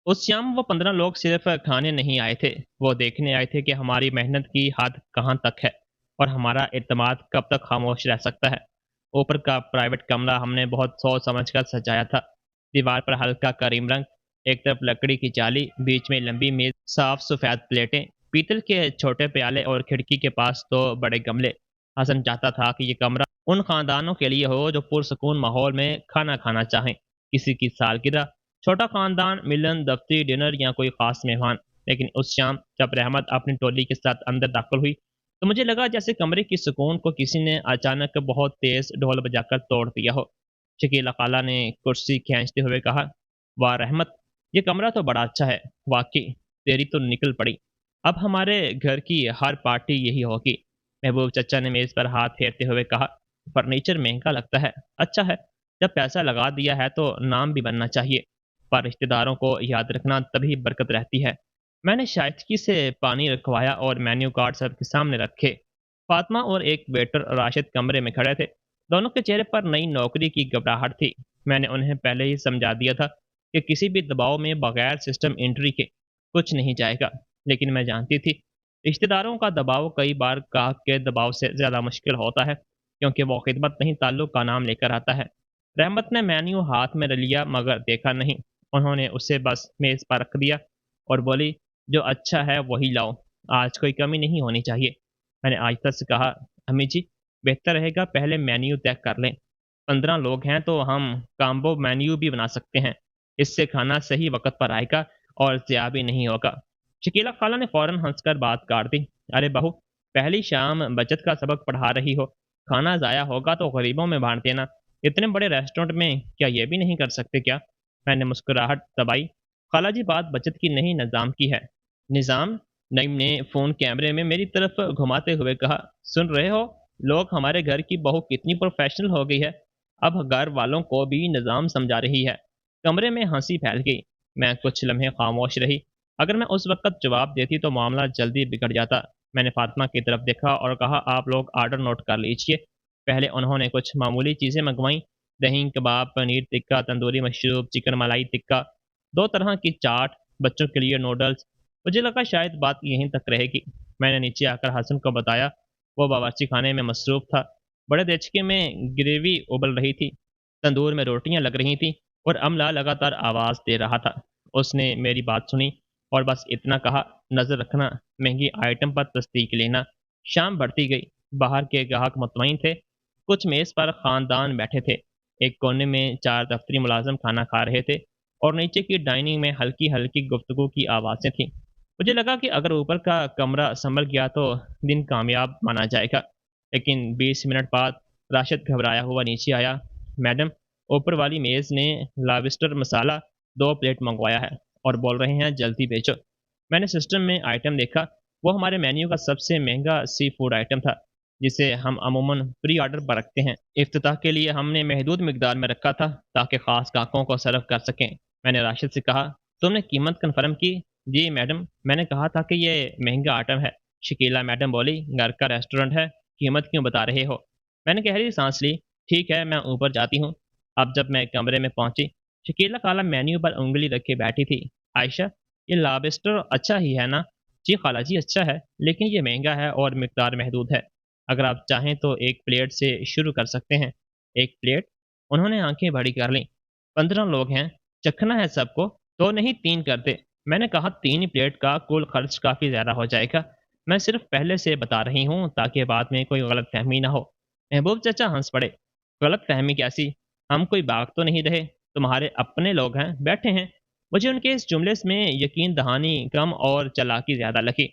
उस शाम वो 15 लोग सिर्फ खाने नहीं आए थे, वो देखने आए थे कि हमारी मेहनत की हद कहाँ तक है और हमारा एतमाद कब तक खामोश रह सकता है। ऊपर का प्राइवेट कमरा हमने बहुत सोच समझ कर सजाया था। दीवार पर हल्का करीम रंग, एक तरफ लकड़ी की जाली, बीच में लंबी मेज, साफ सफ़ेद प्लेटें, पीतल के छोटे प्याले और खिड़की के पास 2 बड़े गमले। हसन चाहता था कि ये कमरा उन खानदानों के लिए हो जो पुरसकून माहौल में खाना खाना चाहें। किसी की सालगिरह, छोटा खानदान, मिलन, दफ्तरी डिनर या कोई खास मेहमान। लेकिन उस शाम जब रहमत अपनी टोली के साथ अंदर दाखिल हुई, तो मुझे लगा जैसे कमरे की सुकून को किसी ने अचानक बहुत तेज ढोल बजाकर तोड़ दिया हो। शकीला खाला ने कुर्सी खींचते हुए कहा, वाह रहमत, ये कमरा तो बड़ा अच्छा है। वाकई तेरी तो निकल पड़ी। अब हमारे घर की हर पार्टी यही होगी। महबूब चचा ने मेज पर हाथ फेरते हुए कहा, फर्नीचर महंगा लगता है, अच्छा है, जब पैसा लगा दिया है तो नाम भी बनना चाहिए। पर रिश्तेदारों को याद रखना तभी बरकत रहती है। मैंने शाइस्तगी से पानी रखवाया और मेन्यू कार्ड सबके सामने रखे। फातिमा और एक वेटर राशिद कमरे में खड़े थे। दोनों के चेहरे पर नई नौकरी की घबराहट थी। मैंने उन्हें पहले ही समझा दिया था कि किसी भी दबाव में बगैर सिस्टम एंट्री के कुछ नहीं जाएगा। लेकिन मैं जानती थी, रिश्तेदारों का दबाव कई बार गाहक के दबाव से ज़्यादा मुश्किल होता है, क्योंकि वो खिदमत नहीं ताल्लुक का नाम लेकर आता है। रहमत ने मेन्यू हाथ में लिया मगर देखा नहीं। उन्होंने उसे बस मेज़ पर रख दिया और बोली, जो अच्छा है वही लाओ, आज कोई कमी नहीं होनी चाहिए। मैंने आहिस्ता से कहा, अम्मी जी, बेहतर रहेगा पहले मेन्यू तय कर लें। 15 लोग हैं तो हम कॉम्बो मेन्यू भी बना सकते हैं। इससे खाना सही वक्त पर आएगा और ज़िया भी नहीं होगा। शकीला खाला ने फौरन हंसकर बात काट दी। अरे बहू, पहली शाम बचत का सबक पढ़ा रही हो। खाना ज़ाया होगा तो गरीबों में बांट देना। इतने बड़े रेस्टोरेंट में क्या ये भी नहीं कर सकते क्या? मैंने मुस्कुराहट दबाई। खाला जी, बात बचत की नहीं, निज़ाम की है। निज़ाम? नईम ने फ़ोन कैमरे में मेरी तरफ घुमाते हुए कहा, सुन रहे हो? लोग हमारे घर की बहू कितनी प्रोफेशनल हो गई है। अब घर वालों को भी निज़ाम समझा रही है। कमरे में हंसी फैल गई। मैं कुछ लम्हे खामोश रही। अगर मैं उस वक्त जवाब देती तो मामला जल्दी बिगड़ जाता। मैंने फातिमा की तरफ देखा और कहा, आप लोग आर्डर नोट कर लीजिए। पहले उन्होंने कुछ मामूली चीज़ें मंगवाईं। दही कबाब, पनीर टिक्का, तंदूरी मशरूब, चिकन मलाई टिक्का, 2 तरह की चाट, बच्चों के लिए नूडल्स। मुझे लगा शायद बात यहीं तक रहेगी। मैंने नीचे आकर हसन को बताया। वो बावर्ची खाने में मसरूफ़ था। बड़े देचके में ग्रेवी उबल रही थी, तंदूर में रोटियां लग रही थीं और अमला लगातार आवाज़ दे रहा था। उसने मेरी बात सुनी और बस इतना कहा, नज़र रखना, महंगी आइटम पर तस्दीक लेना। शाम बढ़ती गई। बाहर के ग्राहक मुतमईन थे। कुछ मेज़ पर ख़ानदान बैठे थे। एक कोने में 4 दफ्तरी मुलाजिम खाना खा रहे थे और नीचे की डाइनिंग में हल्की हल्की गुफ्तगू की आवाज़ें थीं। मुझे लगा कि अगर ऊपर का कमरा संभल गया तो दिन कामयाब माना जाएगा। लेकिन 20 मिनट बाद राशिद घबराया हुआ नीचे आया। मैडम, ऊपर वाली मेज़ ने लॉबस्टर मसाला 2 प्लेट मंगवाया है और बोल रहे हैं जल्दी बेचो। मैंने सिस्टम में आइटम देखा। वो हमारे मेन्यू का सबसे महंगा सी फूड आइटम था, जिसे हम अमूमन प्री ऑर्डर पर रखते हैं। इफ्तिताह के लिए हमने महदूद मिकदार में रखा था ताकि ख़ास ग्राहकों को सर्व कर सकें। मैंने राशिद से कहा, तुमने कीमत कन्फर्म की? जी मैडम, मैंने कहा था कि ये महंगा आइटम है। शकीला मैडम बोली, घर का रेस्टोरेंट है, कीमत क्यों बता रहे हो? मैंने गहरी सांस ली। ठीक है, मैं ऊपर जाती हूँ। अब जब मैं कमरे में पहुंची, शकीला खाला मेन्यू पर उंगली रखे बैठी थी। आयशा, ये लॉबस्टर अच्छा ही है ना? जी खाला जी, अच्छा है, लेकिन ये महंगा है और मिकदार महदूद है। अगर आप चाहें तो एक प्लेट से शुरू कर सकते हैं। एक प्लेट? उन्होंने आंखें बड़ी कर लीं। 15 लोग हैं, चखना है सबको, तो नहीं 3 कर दे। मैंने कहा, 3 ही प्लेट का कुल खर्च काफ़ी ज़्यादा हो जाएगा। मैं सिर्फ पहले से बता रही हूँ ताकि बाद में कोई गलत फहमी ना हो। महबूब चाचा हंस पड़े। गलत फहमी कैसी? हम कोई भाग तो नहीं रहे, तुम्हारे अपने लोग हैं, बैठे हैं। मुझे उनके इस जुमले में यकीन दहानी कम और चालाकी ज़्यादा लगी।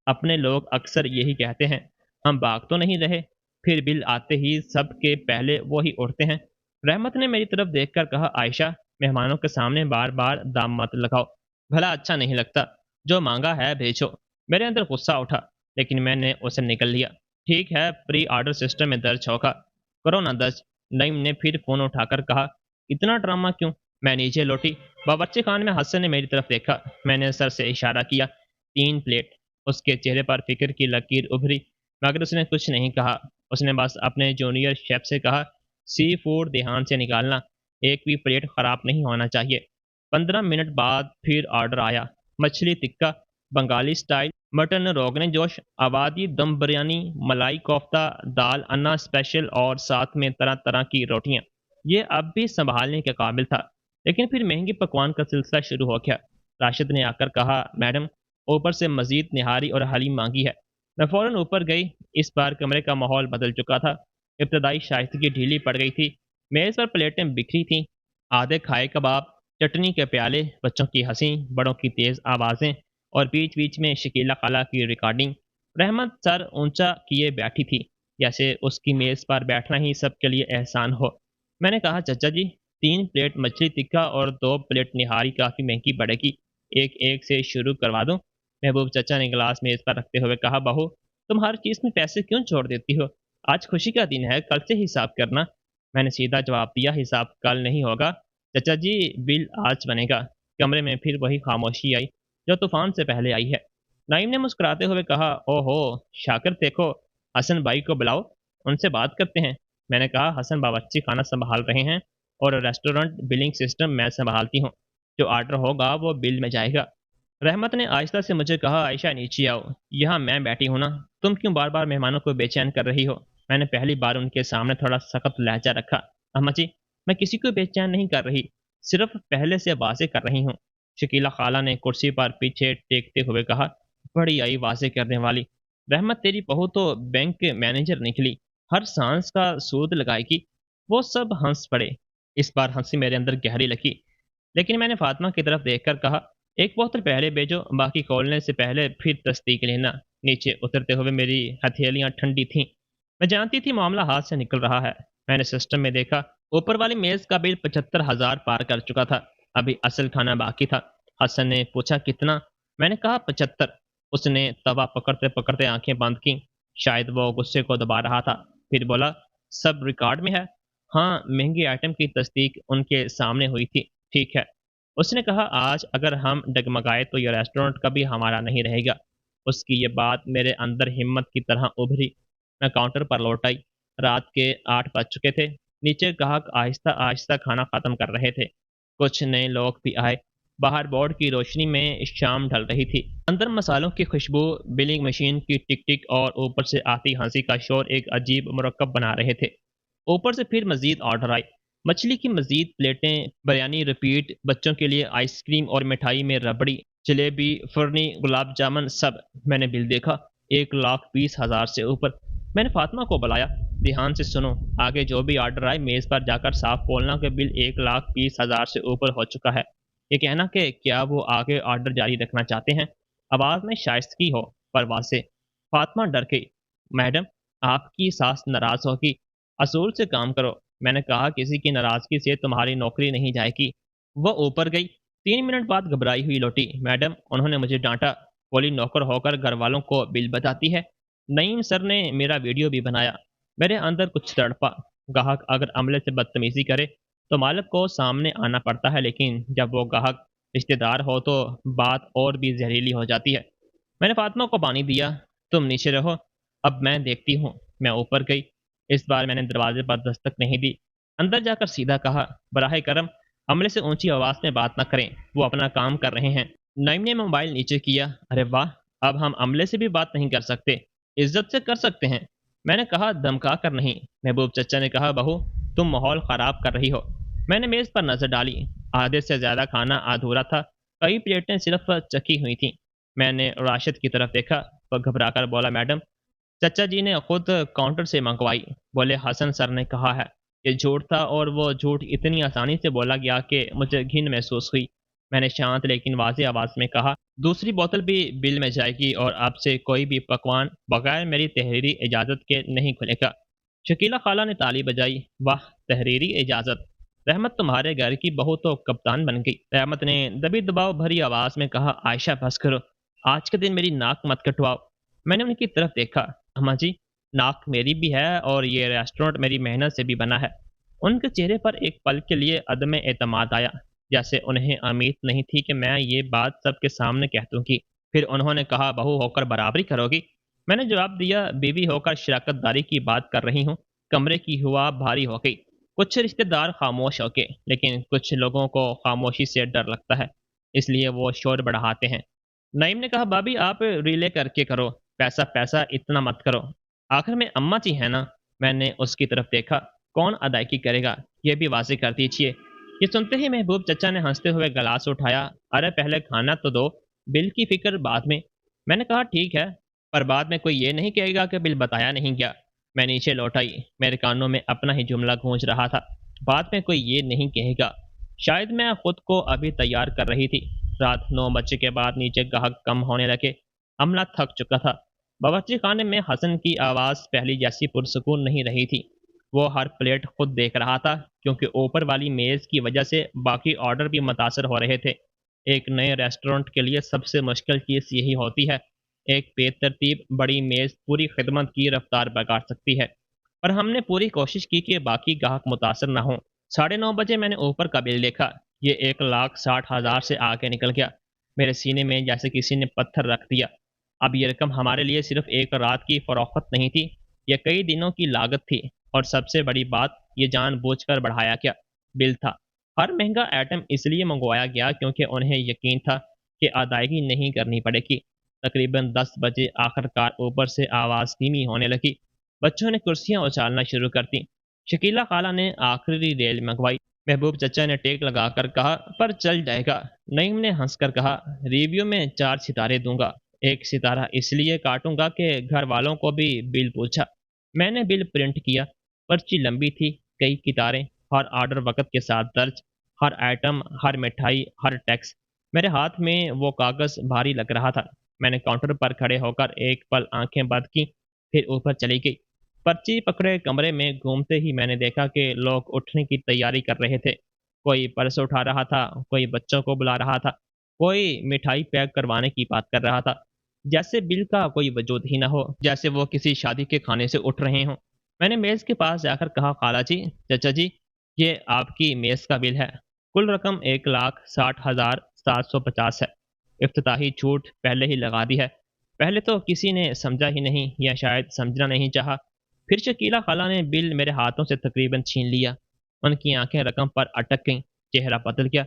अपने लोग अक्सर यही कहते हैं, हम भाग तो नहीं रहे, फिर बिल आते ही सबके पहले वो ही उठते हैं। रहमत ने मेरी तरफ देखकर कहा, आयशा, मेहमानों के सामने बार बार दाम मत लगाओ, भला अच्छा नहीं लगता। जो मांगा है भेजो। मेरे अंदर गुस्सा उठा, लेकिन मैंने उसे निकल लिया। ठीक है, प्री ऑर्डर सिस्टम में दर्ज होगा, करो ना दर्ज। नईम ने फिर फोन उठाकर कहा, इतना ड्रामा क्यों? मैं नीचे लौटी। बावर्ची खान में हसन ने मेरी तरफ देखा। मैंने सर से इशारा किया। 3 प्लेट। उसके चेहरे पर फिक्र की लकीर उभरी, मगर उसने कुछ नहीं कहा। उसने बस अपने जूनियर शेफ से कहा, सी फूड ध्यान से निकालना, एक भी प्लेट खराब नहीं होना चाहिए। 15 मिनट बाद फिर ऑर्डर आया। मछली टिक्का, बंगाली स्टाइल, मटन रोगन जोश, आबादी दम बिरयानी, मलाई कोफ्ता, दाल अन्ना स्पेशल और साथ में तरह तरह की रोटियां। ये अब भी संभालने के काबिल था। लेकिन फिर महंगी पकवान का सिलसिला शुरू हो गया। राशिद ने आकर कहा, मैडम, ऊपर से मजीद निहारी और हलीम मांगी है। मैं फौरन ऊपर गई। इस बार कमरे का माहौल बदल चुका था। इब्तदाई शाइस्तगी ढीली पड़ गई थी। मेज़ पर प्लेटें बिखरी थीं। आधे खाए कबाब, चटनी के प्याले, बच्चों की हंसी, बड़ों की तेज़ आवाज़ें और बीच बीच में शकीला खाला की रिकॉर्डिंग। रहमत सर ऊंचा किए बैठी थी, जैसे उसकी मेज़ पर बैठना ही सबके लिए एहसान हो। मैंने कहा, चचा जी, 3 प्लेट मछली टिक्का और 2 प्लेट निहारी काफ़ी महंगी पड़ेगी। एक एक से शुरू करवा दूं? महबूब चाचा ने गिलास मेज़ पर रखते हुए कहा, बहू, तुम हर चीज़ में पैसे क्यों छोड़ देती हो? आज खुशी का दिन है, कल से हिसाब करना। मैंने सीधा जवाब दिया, हिसाब कल नहीं होगा चचा जी, बिल आज बनेगा। कमरे में फिर वही खामोशी आई जो तूफान से पहले आई है। नाइम ने मुस्कुराते हुए कहा, ओहो शाकर, देखो, हसन भाई को बुलाओ, उनसे बात करते हैं। मैंने कहा, हसन बावर्ची खाना संभाल रहे हैं और रेस्टोरेंट बिलिंग सिस्टम मैं संभालती हूँ। जो आर्डर होगा वो बिल में जाएगा। रहमत ने आहिस्ता से मुझे कहा, आयशा नीचे आओ, यहाँ मैं बैठी हूँ ना, तुम क्यों बार बार मेहमानों को बेचैन कर रही हो? मैंने पहली बार उनके सामने थोड़ा सख्त लहजा रखा। अम्मा जी, मैं किसी को बेचैन नहीं कर रही, सिर्फ पहले से वाजे कर रही हूँ। शकीला खाला ने कुर्सी पर पीछे टेकते हुए कहा, बड़ी आई वाजे करने वाली। रहमत तेरी बहू तो बैंक के मैनेजर निकली, हर सांस का सूद लगाएगी। वो सब हंस पड़े। इस बार हंसी मेरे अंदर गहरी लगी, लेकिन मैंने फातिमा की तरफ देखकर कहा, एक बोतल पहले भेजो, बाकी खोलने से पहले फिर तस्दीक लेना। नीचे उतरते हुए मेरी हथेलियां ठंडी थीं। मैं जानती थी मामला हाथ से निकल रहा है। मैंने सिस्टम में देखा, ऊपर वाली मेज का बिल 75,000 पार कर चुका था। अभी असल खाना बाकी था। हसन ने पूछा, कितना? मैंने कहा 75। उसने तवा पकड़ते पकड़ते आंखें बंद की। शायद वो गुस्से को दबा रहा था। फिर बोला, सब रिकॉर्ड में है। हाँ, महंगी आइटम की तस्दीक उनके सामने हुई थी। ठीक है। उसने कहा, आज अगर हम डगमगाए तो यह रेस्टोरेंट कभी हमारा नहीं रहेगा। उसकी ये बात मेरे अंदर हिम्मत की तरह उभरी। मैं काउंटर पर लौट आई। रात के 8 बज चुके थे। नीचे ग्राहक आहिस्ता आहिस्ता खाना खत्म कर रहे थे। कुछ नए लोग भी आए। बाहर बोर्ड की रोशनी में शाम ढल रही थी। अंदर मसालों की खुशबू, बिलिंग मशीन की टिक टिक और ऊपर से आती हंसी का शोर एक अजीब मुरक्कब बना रहे थे। ऊपर से फिर मजीद ऑर्डर आए। मछली की मजीद प्लेटें, बिरयानी रिपीट, बच्चों के लिए आइसक्रीम और मिठाई में रबड़ी, जलेबी, फुरनी, गुलाब जामुन, सब। मैंने बिल देखा, 1,20,000 से ऊपर। मैंने फातिमा को बुलाया, ध्यान से सुनो, आगे जो भी ऑर्डर आए मेज़ पर जाकर साफ बोलना कि बिल 1,20,000 से ऊपर हो चुका है। ये कहना कि क्या वो आगे ऑर्डर जारी रखना चाहते हैं। आवाज़ में शाइस्तगी हो, पर वासे। फातिमा डर गई। मैडम, आपकी सास नाराज़ होगी, असूल से काम करो। मैंने कहा, किसी की नाराज़गी से तुम्हारी नौकरी नहीं जाएगी। वह ऊपर गई। 3 मिनट बाद घबराई हुई लौटी। मैडम, उन्होंने मुझे डांटा। बोली, नौकर होकर घर वालों को बिल बताती है। नईम सर ने मेरा वीडियो भी बनाया। मेरे अंदर कुछ तड़पा। ग्राहक अगर अमले से बदतमीजी करे तो मालिक को सामने आना पड़ता है, लेकिन जब वो ग्राहक रिश्तेदार हो तो बात और भी जहरीली हो जाती है। मैंने फातिमा को पानी दिया। तुम नीचे रहो, अब मैं देखती हूँ। मैं ऊपर गई। इस बार मैंने दरवाजे पर दस्तक नहीं दी। अंदर जाकर सीधा कहा, बराहे करम अमले से ऊंची आवाज़ में बात न करें, वो अपना काम कर रहे हैं। नईम ने मोबाइल नीचे किया। अरे वाह, अब हम अमले से भी बात नहीं कर सकते, इज्जत से कर सकते हैं। मैंने कहा, धमका कर नहीं। महबूब चचा ने कहा, बहू तुम माहौल ख़राब कर रही हो। मैंने मेज़ पर नज़र डाली। आधे से ज़्यादा खाना अधूरा था। कई प्लेटें सिर्फ चकी हुई थीं। मैंने राशिद की तरफ देखा। वह घबरा कर बोला, मैडम, चचा जी ने खुद काउंटर से मंगवाई। बोले, हसन सर ने कहा है। ये झूठ था, और वो झूठ इतनी आसानी से बोला गया कि मुझे घिन महसूस हुई। मैंने शांत लेकिन वाज़ेह आवाज़ में कहा, दूसरी बोतल भी बिल में जाएगी, और आपसे कोई भी पकवान बगैर मेरी तहरीरी इजाज़त के नहीं खुलेगा। शकीला खाला ने ताली बजाई। वाह, तहरीरी इजाज़त! रहमत तुम्हारे घर की बहू तो कप्तान बन गई। रहमत ने दबी दबाव भरी आवाज़ में कहा, आयशा बस करो, आज के दिन मेरी नाक मत कटवाओ। मैंने उनकी तरफ देखा। अम्मा जी, नाक मेरी भी है, और ये रेस्टोरेंट मेरी मेहनत से भी बना है। उनके चेहरे पर एक पल के लिए अदम एतमाद आया, जैसे उन्हें उम्मीद नहीं थी कि मैं ये बात सबके सामने कह दूंगी। फिर उन्होंने कहा, बहू होकर बराबरी करोगी? मैंने जवाब दिया, बीवी होकर शराकतदारी की बात कर रही हूँ। कमरे की हवा भारी हो गई। कुछ रिश्तेदार खामोश हो गए, लेकिन कुछ लोगों को खामोशी से डर लगता है, इसलिए वो शोर बढ़ाते हैं। नईम ने कहा, भाभी आप रिले करके करो, पैसा पैसा इतना मत करो। आखिर में अम्मा जी है ना। मैंने उसकी तरफ देखा। कौन अदायगी करेगा, ये भी वाजे कर दीजिए। ये सुनते ही महबूब चचा ने हंसते हुए गिलास उठाया। अरे पहले खाना तो दो, बिल की फिक्र बाद में। मैंने कहा, ठीक है, पर बाद में कोई ये नहीं कहेगा कि बिल बताया नहीं गया। मैं नीचे लौट आई। मेरे कानों में अपना ही जुमला गूंज रहा था, बाद में कोई ये नहीं कहेगा। शायद मैं खुद को अभी तैयार कर रही थी। रात 9 बजे के बाद नीचे ग्राहक कम होने लगे। अमला थक चुका था। बावर्ची खाने में हसन की आवाज़ पहली जैसी पुरसुकून नहीं रही थी। वो हर प्लेट खुद देख रहा था, क्योंकि ऊपर वाली मेज़ की वजह से बाकी ऑर्डर भी मुतासर हो रहे थे। एक नए रेस्टोरेंट के लिए सबसे मुश्किल चीज़ यही होती है, एक बेतरतीब बड़ी मेज़ पूरी खिदमत की रफ्तार बिगाड़ सकती है। पर हमने पूरी कोशिश की कि बाकी ग्राहक मुतासर न हों। 9:30 बजे मैंने ऊपर का बिल देखा। ये 1,60,000 से आगे निकल गया। मेरे सीने में जैसे किसी ने पत्थर रख दिया। अब ये रकम हमारे लिए सिर्फ एक रात की फरोख्त नहीं थी, यह कई दिनों की लागत थी। और सबसे बड़ी बात, ये जानबूझकर बढ़ाया गया बिल था। हर महंगा आइटम इसलिए मंगवाया गया क्योंकि उन्हें यकीन था कि अदायगी नहीं करनी पड़ेगी। तकरीबन 10 बजे आखिरकार ऊपर से आवाज़ धीमी होने लगी। बच्चों ने कुर्सियां उछालना शुरू कर दी। शकीला खाला ने आखिरी रेल मंगवाई। महबूब चचा ने टेक लगाकर कहा, पर चल जाएगा। नईम ने हंसकर कहा, रिव्यू में 4 सितारे दूंगा। 1 सितारा इसलिए काटूंगा कि घर वालों को भी बिल पूछा। मैंने बिल प्रिंट किया। पर्ची लंबी थी, कई कितारें, हर ऑर्डर वक्त के साथ दर्ज, हर आइटम, हर मिठाई, हर टैक्स। मेरे हाथ में वो कागज़ भारी लग रहा था। मैंने काउंटर पर खड़े होकर एक पल आंखें बंद की, फिर ऊपर चली गई। पर्ची पकड़े कमरे में घूमते ही मैंने देखा कि लोग उठने की तैयारी कर रहे थे। कोई पर्स उठा रहा था, कोई बच्चों को बुला रहा था, कोई मिठाई पैक करवाने की बात कर रहा था। जैसे बिल का कोई वजूद ही ना हो, जैसे वो किसी शादी के खाने से उठ रहे हों। मैंने मेज़ के पास जाकर कहा, खाला जी, चाचा जी, ये आपकी मेज़ का बिल है। कुल रकम 1,60,750 है। इफ्तिताही छूट पहले ही लगा दी है। पहले तो किसी ने समझा ही नहीं, या शायद समझना नहीं चाहा। फिर शकीला खाला ने बिल मेरे हाथों से तकरीबन छीन लिया। उनकी आंखें रकम पर अटक गईं। चेहरा बदल गया।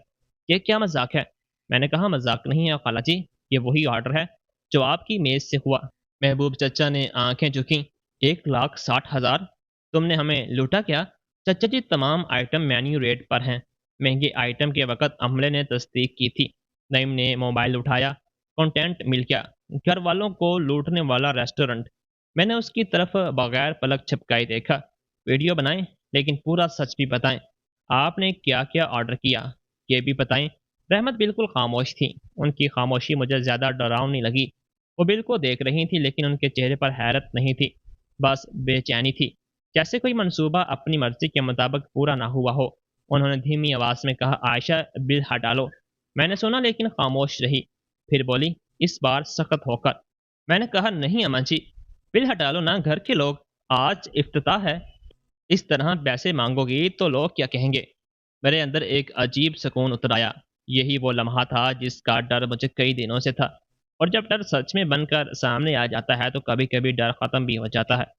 ये क्या मजाक है? मैंने कहा, मजाक नहीं है खाला जी, ये वही ऑर्डर है जो आपकी मेज़ से हुआ। महबूब चचा ने आंखें झुकीं। 1,60,000? तुमने हमें लूटा क्या? चचा जी, तमाम आइटम मेन्यू रेट पर हैं। महंगे आइटम के वक्त अमले ने तस्दीक की थी। नईम ने मोबाइल उठाया। कंटेंट मिल गया। घर वालों को लूटने वाला रेस्टोरेंट। मैंने उसकी तरफ बगैर पलक झपकाए देखा। वीडियो बनाएं, लेकिन पूरा सच भी बताएं। आपने क्या क्या ऑर्डर किया, ये भी बताएं। रहमत बिल्कुल खामोश थी। उनकी खामोशी मुझे ज़्यादा डरावनी लगी। वो बिल को देख रही थी, लेकिन उनके चेहरे पर हैरत नहीं थी, बस बेचैनी थी, जैसे कोई मंसूबा अपनी मर्जी के मुताबिक पूरा ना हुआ हो। उन्होंने धीमी आवाज़ में कहा, आयशा, बिल हटा लो। मैंने सुना, लेकिन खामोश रही। फिर बोली, इस बार सख्त होकर। मैंने कहा, नहीं अम्मा जी, बिल हटा लो ना, घर के लोग, आज इफ्तिताह है। इस तरह पैसे मांगोगी तो लोग क्या कहेंगे? मेरे अंदर एक अजीब सुकून उतर आया। यही वो लम्हा था जिसका डर मुझे कई दिनों से था। और जब डर सच में बनकर सामने आ जाता है तो कभी कभी डर ख़त्म भी हो जाता है।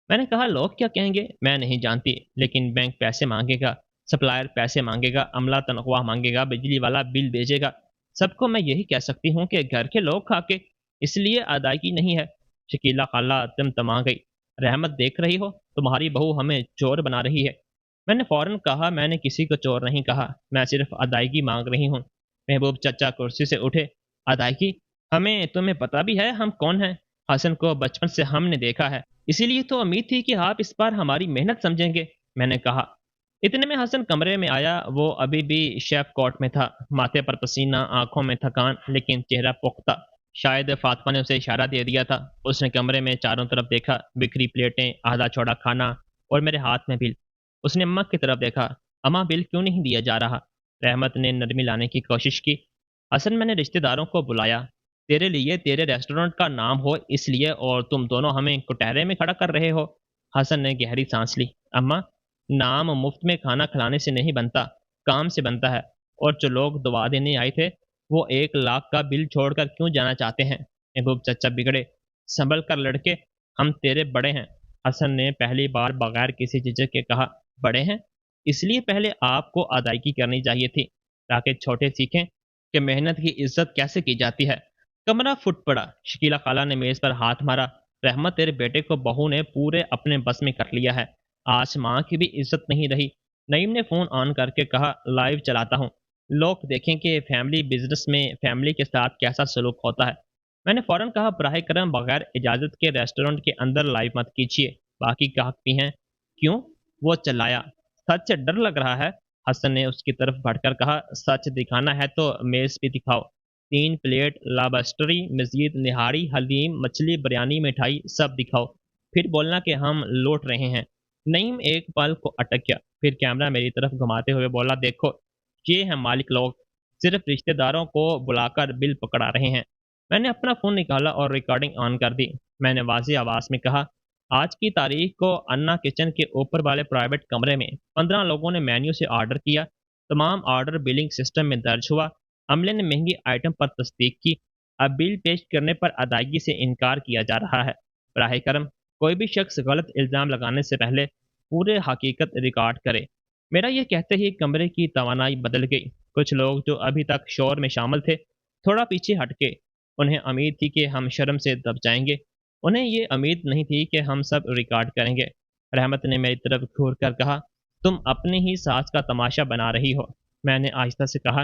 मैंने कहा, लोग क्या कहेंगे मैं नहीं जानती, लेकिन बैंक पैसे मांगेगा, सप्लायर पैसे मांगेगा, अमला तनख्वाह मांगेगा, बिजली वाला बिल भेजेगा। सबको मैं यही कह सकती हूँ कि घर के लोग खा के, इसलिए अदायगी नहीं है। शकीला खाला तमा गई। रहमत, देख रही हो, तुम्हारी बहू हमें चोर बना रही है। मैंने फौरन कहा, मैंने किसी को चोर नहीं कहा, मैं सिर्फ अदायगी मांग रही हूँ। महबूब चचा कुर्सी से उठे। अदायगी? हमें तुम्हें पता भी है हम कौन हैं? हसन को बचपन से हमने देखा है, इसीलिए तो उम्मीद थी कि आप इस बार हमारी मेहनत समझेंगे, मैंने कहा। इतने में हसन कमरे में आया। वो अभी भी शेफ कोट में था, माथे पर पसीना, आंखों में थकान, लेकिन चेहरा पुख्ता। शायद फातिमा ने उसे इशारा दे दिया था। उसने कमरे में चारों तरफ देखा, बिखरी प्लेटें, आधा छोड़ा खाना, और मेरे हाथ में बिल। उसने अम्मा की तरफ देखा। अम्मा, बिल क्यों नहीं दिया जा रहा? रहमत ने नरमी लाने की कोशिश की। हसन, मैंने रिश्तेदारों को बुलाया, तेरे लिए, तेरे रेस्टोरेंट का नाम हो इसलिए, और तुम दोनों हमें कुटहरे में खड़ा कर रहे हो। हसन ने गहरी सांस ली। अम्मा, नाम मुफ्त में खाना खिलाने से नहीं बनता, काम से बनता है। और जो लोग दुआ देने आए थे, वो 1 लाख का बिल छोड़कर क्यों जाना चाहते हैं? महबूब चचा बिगड़े। संभल कर लड़के, हम तेरे बड़े हैं। हसन ने पहली बार बगैर किसी झिझक के कहा, बड़े हैं? इसलिए पहले आपको अदायगी करनी चाहिए थी, ताकि छोटे सीखें कि मेहनत की इज्जत कैसे की जाती है। कमरा फुट पड़ा। शकीला खाला ने मेज पर हाथ मारा। रहमत, तेरे बेटे को बहू ने पूरे अपने बस में कर लिया है। आज माँ की भी इज्जत नहीं रही। नईम ने फोन ऑन करके कहा, लाइव चलाता हूँ, लोग देखें कि फैमिली बिजनेस में फैमिली के साथ कैसा सलूक होता है। मैंने फौरन कहा, बराह करम बगैर इजाज़त के रेस्टोरेंट के अंदर लाइव मत कीजिए, बाकी ग्राहक भी हैं। क्यों? वो चिल्लाया। सच से डर लग रहा है? हसन ने उसकी तरफ बढ़कर कहा, सच दिखाना है तो मेज़ भी दिखाओ। 3 प्लेट लाबस्टरी, मजीद निहारी, हलीम, मछली, बिरयानी, मिठाई, सब दिखाओ। फिर बोलना कि हम लौट रहे हैं। नईम एक पल को अटक गया, फिर कैमरा मेरी तरफ घुमाते हुए बोला, देखो, ये हैं मालिक लोग, सिर्फ रिश्तेदारों को बुलाकर बिल पकड़ा रहे हैं। मैंने अपना फ़ोन निकाला और रिकॉर्डिंग ऑन कर दी। मैंने वाज़ी आवाज़ में कहा, आज की तारीख को अन्ना किचन के ऊपर वाले प्राइवेट कमरे में 15 लोगों ने मेन्यू से ऑर्डर किया। तमाम ऑर्डर बिलिंग सिस्टम में दर्ज हुआ। अमले ने महंगी आइटम पर तस्दीक की। अब बिल पेश करने पर अदायगी से इनकार किया जा रहा है। बराह करम, कोई भी शख्स गलत इल्ज़ाम लगाने से पहले पूरे हकीकत रिकॉर्ड करे। मेरा ये कहते ही कमरे की तवानाई बदल गई। कुछ लोग जो अभी तक शोर में शामिल थे, थोड़ा पीछे हट के। उन्हें उम्मीद थी कि हम शर्म से दब जाएंगे। उन्हें ये उम्मीद नहीं थी कि हम सब रिकॉर्ड करेंगे। रहमत ने मेरी तरफ घूर कर कहा, तुम अपनी ही सास का तमाशा बना रही हो। मैंने आहिस्ता से कहा,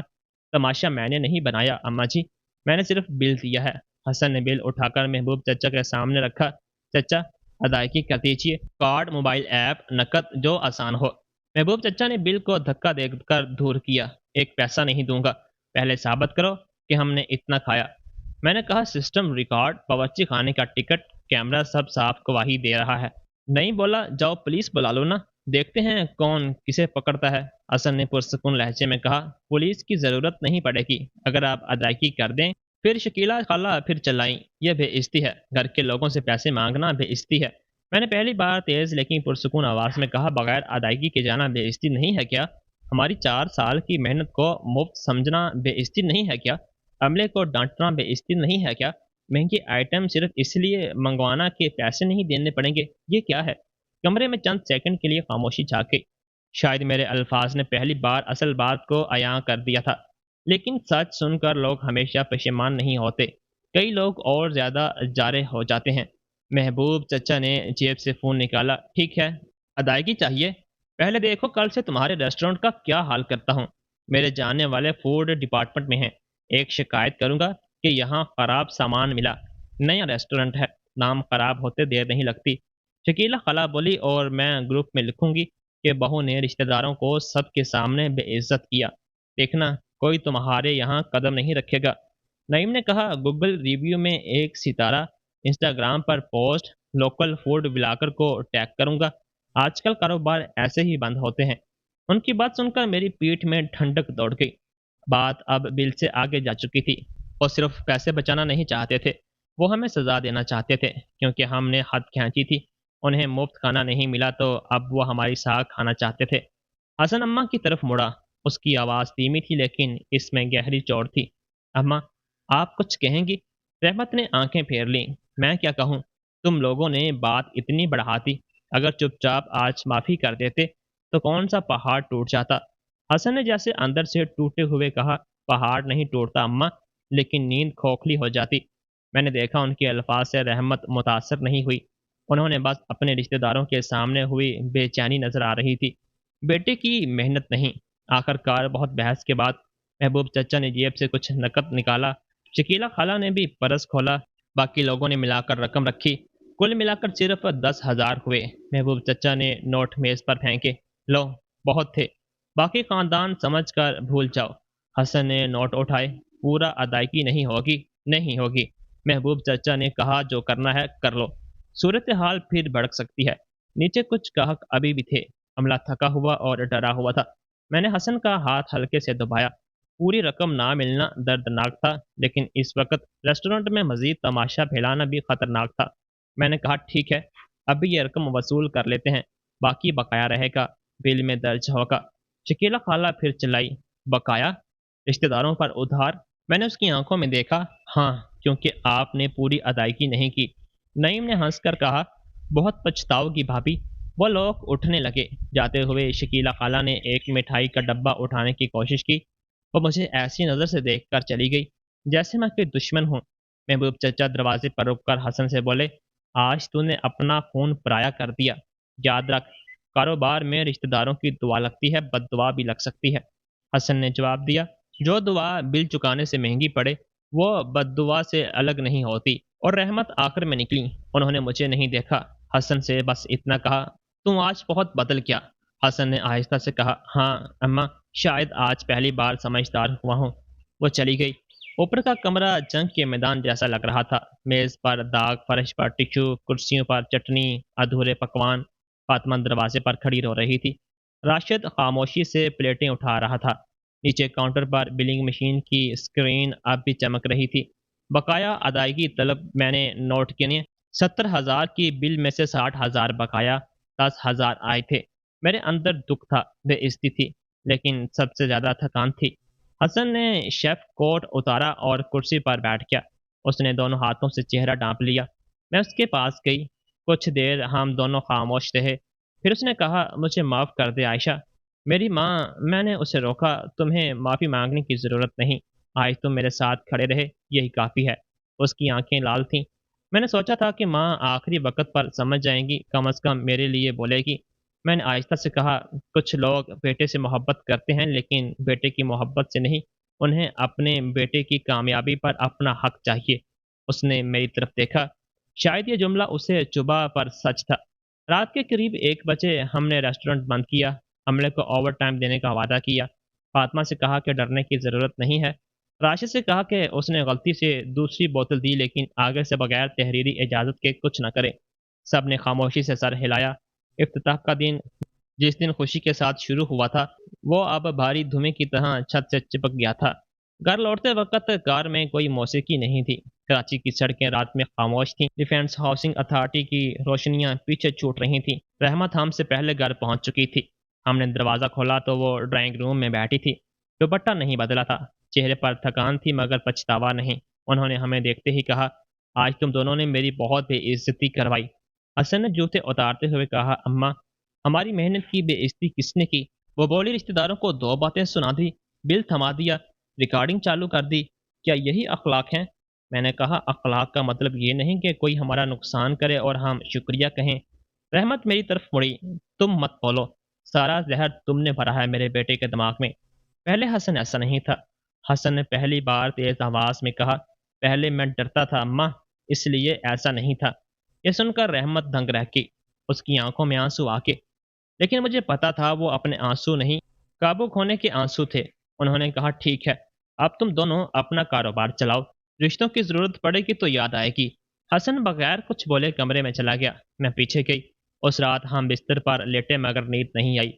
तमाशा मैंने नहीं बनाया अम्मा जी, मैंने सिर्फ बिल दिया है। हसन ने बिल उठाकर महबूब चचा के सामने रखा। चचा, अदायगी कर दीजिए, कार्ड, मोबाइल ऐप, नकद, जो आसान हो। महबूब चचा ने बिल को धक्का देकर दूर किया। एक पैसा नहीं दूंगा, पहले साबित करो कि हमने इतना खाया। मैंने कहा, सिस्टम, रिकॉर्ड, बावर्ची खाने का टिकट, कैमरा सब साफ गवाही दे रहा है। नहीं बोला, जाओ पुलिस बुला लो ना, देखते हैं कौन किसे पकड़ता है। हसन ने पुरसकून लहजे में कहा, पुलिस की ज़रूरत नहीं पड़ेगी, अगर आप अदायगी कर दें। फिर शकीला खाला फिर चलाई, यह बेइज्जती है, घर के लोगों से पैसे मांगना बेइज्जती है। मैंने पहली बार तेज़ लेकिन पुरसकून आवाज़ में कहा, बगैर अदायगी के जाना बेइज्जती नहीं है क्या? हमारी 4 साल की मेहनत को मुफ्त समझना बेइज्जती नहीं है क्या? अमले को डांटना बेइज्जती नहीं है क्या? महंगे आइटम सिर्फ इसलिए मंगवाना कि पैसे नहीं देने पड़ेंगे, ये क्या है? कमरे में चंद सेकंड के लिए खामोशी छा गई। शायद मेरे अल्फाज ने पहली बार असल बात को अयां कर दिया था। लेकिन सच सुनकर लोग हमेशा पशेमान नहीं होते। कई लोग और ज़्यादा जारे हो जाते हैं। महबूब चचा ने जेब से फ़ोन निकाला। ठीक है, अदायगी चाहिए? पहले देखो कल से तुम्हारे रेस्टोरेंट का क्या हाल करता हूँ। मेरे जानने वाले फूड डिपार्टमेंट में हैं। एक शिकायत करूँगा कि यहाँ ख़राब सामान मिला। नया रेस्टोरेंट है, नाम ख़राब होते देर नहीं लगती। शकीला खला बोली, और मैं ग्रुप में लिखूंगी कि बहू ने रिश्तेदारों को सबके सामने बेइज्जत किया। देखना, कोई तुम्हारे यहाँ कदम नहीं रखेगा। नईम ने कहा, गूगल रिव्यू में 1 सितारा, इंस्टाग्राम पर पोस्ट, लोकल फूड ब्लॉगर को टैग करूंगा। आजकल कारोबार ऐसे ही बंद होते हैं। उनकी बात सुनकर मेरी पीठ में ठंडक दौड़ गई। बात अब बिल से आगे जा चुकी थी। वो सिर्फ पैसे बचाना नहीं चाहते थे, वो हमें सजा देना चाहते थे, क्योंकि हमने हद खींची थी। उन्हें मुफ्त खाना नहीं मिला तो अब वो हमारी साग खाना चाहते थे। हसन अम्मा की तरफ मुड़ा। उसकी आवाज़ धीमी थी लेकिन इसमें गहरी चोट थी। अम्मा, आप कुछ कहेंगी? रहमत ने आंखें फेर लीं। मैं क्या कहूँ? तुम लोगों ने बात इतनी बढ़ा दी। अगर चुपचाप आज माफ़ी कर देते तो कौन सा पहाड़ टूट जाता। हसन ने जैसे अंदर से टूटे हुए कहा, पहाड़ नहीं टूटता अम्मा, लेकिन नींद खोखली हो जाती। मैंने देखा उनके अल्फाज से रहमत मुतासर नहीं हुई। उन्होंने बस अपने रिश्तेदारों के सामने हुई बेचैनी नजर आ रही थी, बेटे की मेहनत नहीं। आखिरकार बहुत बहस के बाद महबूब चचा ने जेब से कुछ नकद निकाला। शकीला खाला ने भी परस खोला। बाकी लोगों ने मिलाकर रकम रखी। कुल मिलाकर सिर्फ 10,000 हुए। महबूब चचा ने नोट मेज पर फेंके। लो, बहुत थे, बाकी खानदान समझ कर भूल जाओ। हसन ने नोट उठाए। पूरा अदायगी नहीं होगी, नहीं होगी। महबूब चचा ने कहा, जो करना है कर लो, सूरत हाल फिर भड़क सकती है। नीचे कुछ ग्राहक अभी भी थे। अमला थका हुआ और डरा हुआ था। मैंने हसन का हाथ हल्के से दबाया। पूरी रकम ना मिलना दर्दनाक था, लेकिन इस वक्त रेस्टोरेंट में मजीद तमाशा फैलाना भी खतरनाक था। मैंने कहा, ठीक है, अभी ये रकम वसूल कर लेते हैं, बाकी बकाया रहेगा, बिल में दर्ज होगा। शकीला खाला फिर चिल्लाई, बकाया? रिश्तेदारों पर उधार? मैंने उसकी आंखों में देखा। हाँ, क्योंकि आपने पूरी अदायगी नहीं की। नईम ने हंसकर कहा, बहुत पछताओगी भाभी। वो लोग उठने लगे। जाते हुए शकीला खाला ने एक मिठाई का डब्बा उठाने की कोशिश की। वो मुझे ऐसी नज़र से देखकर चली गई जैसे मैं कोई दुश्मन हूँ। महबूब चचा दरवाजे पर रुककर हसन से बोले, आज तूने अपना खून पराया कर दिया। याद रख, कारोबार में रिश्तेदारों की दुआ लगती है, बददुआ भी लग सकती है। हसन ने जवाब दिया, जो दुआ बिल चुकाने से महंगी पड़े वो बददुआ से अलग नहीं होती। और रहमत आखिर में निकली। उन्होंने मुझे नहीं देखा। हसन से बस इतना कहा, तुम आज बहुत बदल गया। हसन ने आहिस्ता से कहा, हाँ अम्मा, शायद आज पहली बार समझदार हुआ हूँ। वो चली गई। ऊपर का कमरा जंग के मैदान जैसा लग रहा था। मेज़ पर दाग, फर्श पर टिश्यू, कुर्सियों पर चटनी, अधूरे पकवान। फातिमा दरवाजे पर खड़ी रो रही थी। राशिद खामोशी से प्लेटें उठा रहा था। नीचे काउंटर पर बिलिंग मशीन की स्क्रीन अब भी चमक रही थी। बकाया अदायगी तलब मैंने नोट किए। 70,000 की बिल में से 60,000 बकाया, 10,000 आए थे। मेरे अंदर दुख था, बेइज्जती थी, लेकिन सबसे ज़्यादा थकान थी। हसन ने शेफ कोट उतारा और कुर्सी पर बैठ गया। उसने दोनों हाथों से चेहरा ढांप लिया। मैं उसके पास गई। कुछ देर हम दोनों खामोश रहे। फिर उसने कहा, मुझे माफ़ कर दे आयशा, मेरी माँ, मैंने उसे रोका, तुम्हें माफ़ी मांगने की ज़रूरत नहीं, आज तुम मेरे साथ खड़े रहे, यही काफ़ी है। उसकी आंखें लाल थीं। मैंने सोचा था कि माँ आखिरी वक्त पर समझ जाएंगी, कम अज़ कम मेरे लिए बोलेगी। मैंने आहिस्ता से कहा, कुछ लोग बेटे से मोहब्बत करते हैं लेकिन बेटे की मोहब्बत से नहीं, उन्हें अपने बेटे की कामयाबी पर अपना हक चाहिए। उसने मेरी तरफ देखा। शायद ये जुमला उसे चुभा पर सच था। रात के करीब 1 बजे हमने रेस्टोरेंट बंद किया। अमले को ओवर टाइम देने का वादा किया। फातिमा से कहा कि डरने की ज़रूरत नहीं है। राशिद से कहा कि उसने गलती से दूसरी बोतल दी लेकिन आगे से बगैर तहरीरी इजाज़त के कुछ न करे। सब ने खामोशी से सर हिलाया। इफ्तिताह का दिन, जिस दिन खुशी के साथ शुरू हुआ था, वो अब भारी धुएं की तरह छत से चिपक गया था। घर लौटते वक्त कार में कोई मौसीकी नहीं थी। कराची की सड़कें रात में खामोश थीं। डिफेंस हाउसिंग अथॉरिटी की रोशनियां पीछे छूट रही थीं। रहमत हमसे पहले घर पहुंच चुकी थी। हमने दरवाज़ा खोला तो वो ड्राइंग रूम में बैठी थी। दुपट्टा नहीं बदला था। चेहरे पर थकान थी मगर पछतावा नहीं। उन्होंने हमें देखते ही कहा, आज तुम दोनों ने मेरी बहुत बेइज्जती करवाई। हसन ने जूते उतारते हुए कहा, अम्मा, हमारी मेहनत की बेइज्जती किसने की? वो बोली, रिश्तेदारों को 2 बातें सुना दी, बिल थमा दिया, रिकॉर्डिंग चालू कर दी। क्या यही अखलाक हैं? मैंने कहा, अखलाक का मतलब ये नहीं कि कोई हमारा नुकसान करे और हम शुक्रिया कहें। रहमत मेरी तरफ मुड़ी। तुम मत बोलो, सारा जहर तुमने भरा है मेरे बेटे के दिमाग में। पहले हसन ऐसा नहीं था। हसन ने पहली बार तेज आवाज में कहा, पहले मैं डरता था अम्मा, इसलिए ऐसा नहीं था। ये सुनकर रहमत दंग रह गई। उसकी आंखों में आंसू आके, लेकिन मुझे पता था वो अपने आंसू नहीं, काबू खोने के आंसू थे। उन्होंने कहा, ठीक है, अब तुम दोनों अपना कारोबार चलाओ, रिश्तों की जरूरत पड़ेगी तो याद आएगी। हसन बगैर कुछ बोले कमरे में चला गया। मैं पीछे गई। उस रात हम बिस्तर पर लेटे मगर नींद नहीं आई।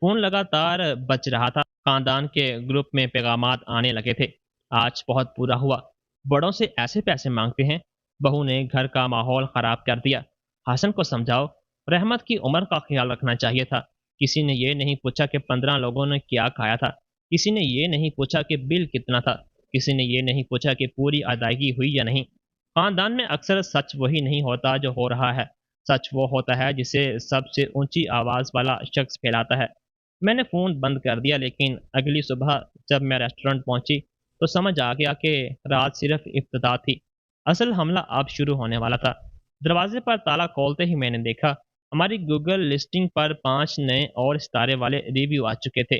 फोन लगातार बज रहा था। खानदान के ग्रुप में पैगामात आने लगे थे। आज बहुत बुरा हुआ, बड़ों से ऐसे पैसे मांगते हैं। बहू ने घर का माहौल खराब कर दिया। हसन को समझाओ, रहमत की उम्र का ख्याल रखना चाहिए था। किसी ने ये नहीं पूछा कि 15 लोगों ने क्या खाया था। किसी ने ये नहीं पूछा कि बिल कितना था। किसी ने ये नहीं पूछा कि पूरी अदायगी हुई या नहीं। खानदान में अक्सर सच वही नहीं होता जो हो रहा है। सच वो होता है जिसे सबसे ऊंची आवाज़ वाला शख्स फैलाता है। मैंने फ़ोन बंद कर दिया लेकिन अगली सुबह जब मैं रेस्टोरेंट पहुंची तो समझ आ गया कि रात सिर्फ इब्तिदा थी। असल हमला अब शुरू होने वाला था। दरवाजे पर ताला खोलते ही मैंने देखा, हमारी गूगल लिस्टिंग पर 5 नए और सितारे वाले रिव्यू आ चुके थे।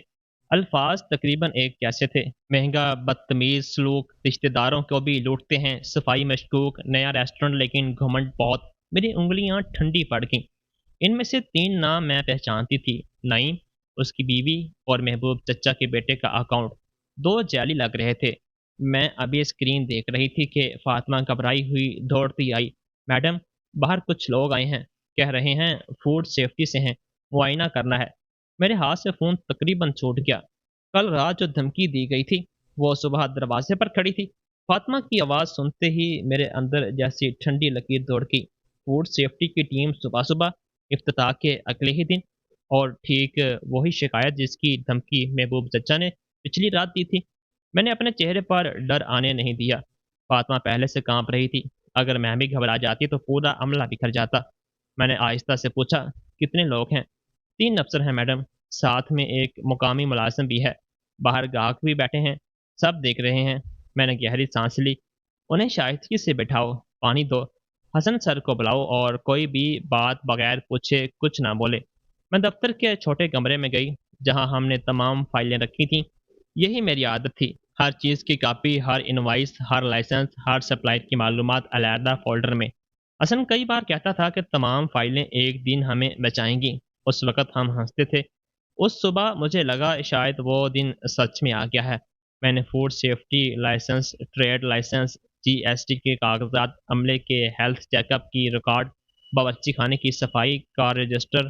अल्फाज तकरीबन एक जैसे थे, महंगा, बदतमीज सलूक, रिश्तेदारों को भी लूटते हैं, सफाई मशकूक, नया रेस्टोरेंट लेकिन घमंड बहुत। मेरी उंगलियां ठंडी पड़ गईं। इनमें से 3 नाम मैं पहचानती थी, नईम, उसकी बीवी और महबूब चचा के बेटे का अकाउंट। दो जाली लग रहे थे। मैं अभी स्क्रीन देख रही थी कि फातिमा घबराई हुई दौड़ती आई। मैडम, बाहर कुछ लोग आए हैं, कह रहे हैं फूड सेफ्टी से हैं, मुआयना करना है। मेरे हाथ से फ़ोन तकरीबन छूट गया। कल रात जो धमकी दी गई थी, वो सुबह दरवाजे पर खड़ी थी। फातिमा की आवाज़ सुनते ही मेरे अंदर जैसी ठंडी लकीर दौड़ गई। फूड सेफ्टी की टीम सुबह सुबह, इफ्तिताह के अगले ही दिन, और ठीक वही शिकायत जिसकी धमकी महबूब चचा ने पिछली रात दी थी। मैंने अपने चेहरे पर डर आने नहीं दिया। फातिमा पहले से कांप रही थी। अगर मैं भी घबरा जाती तो पूरा अमला बिखर जाता। मैंने आहिस्ता से पूछा, कितने लोग हैं? 3 अफसर हैं मैडम, साथ में एक मुकामी मुलाजिम भी है। बाहर गाहक भी बैठे हैं, सब देख रहे हैं। मैंने गहरी सांस ली। उन्हें शाइस्तगी से बिठाओ, पानी दो, हसन सर को बुलाओ और कोई भी बात बगैर पूछे कुछ ना बोले। मैं दफ्तर के छोटे कमरे में गई जहां हमने तमाम फाइलें रखी थीं। यही मेरी आदत थी, हर चीज़ की कॉपी, हर इनवाइस, हर लाइसेंस, हर सप्लायर की मालूमात अलहदा फोल्डर में। हसन कई बार कहता था कि तमाम फाइलें एक दिन हमें बचाएंगी। उस वक़्त हम हँसते थे। उस सुबह मुझे लगा शायद वो दिन सच में आ गया है। मैंने food safety licence, trade licence, GST के कागज़ात, अमले के हेल्थ चेकअप की रिकॉर्ड, बावर्ची खाने की सफाई का रजिस्टर,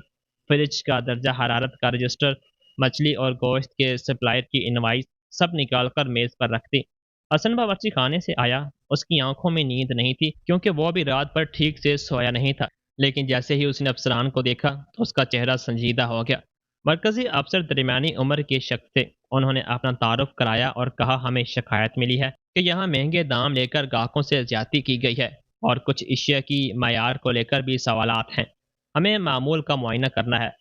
फ्रिज का दर्जा हरारत का रजिस्टर, मछली और गोश्त के सप्लायर की इनवाइस, सब निकाल कर मेज़ पर रख दी। हसन बावर्ची खाने से आया। उसकी आंखों में नींद नहीं थी क्योंकि वो भी रात भर ठीक से सोया नहीं था। लेकिन जैसे ही उसने अफसरान को देखा तो उसका चेहरा संजीदा हो गया। मरकजी अफसर दरमियानी उम्र के शख्स थे। उन्होंने अपना तारुफ कराया और कहा, हमें शिकायत मिली है कि यहाँ महंगे दाम लेकर ग्राहकों से ज्यादती की गई है और कुछ अशिया की मयार को लेकर भी सवालात हैं। हमें मामूल का मुआयना करना है।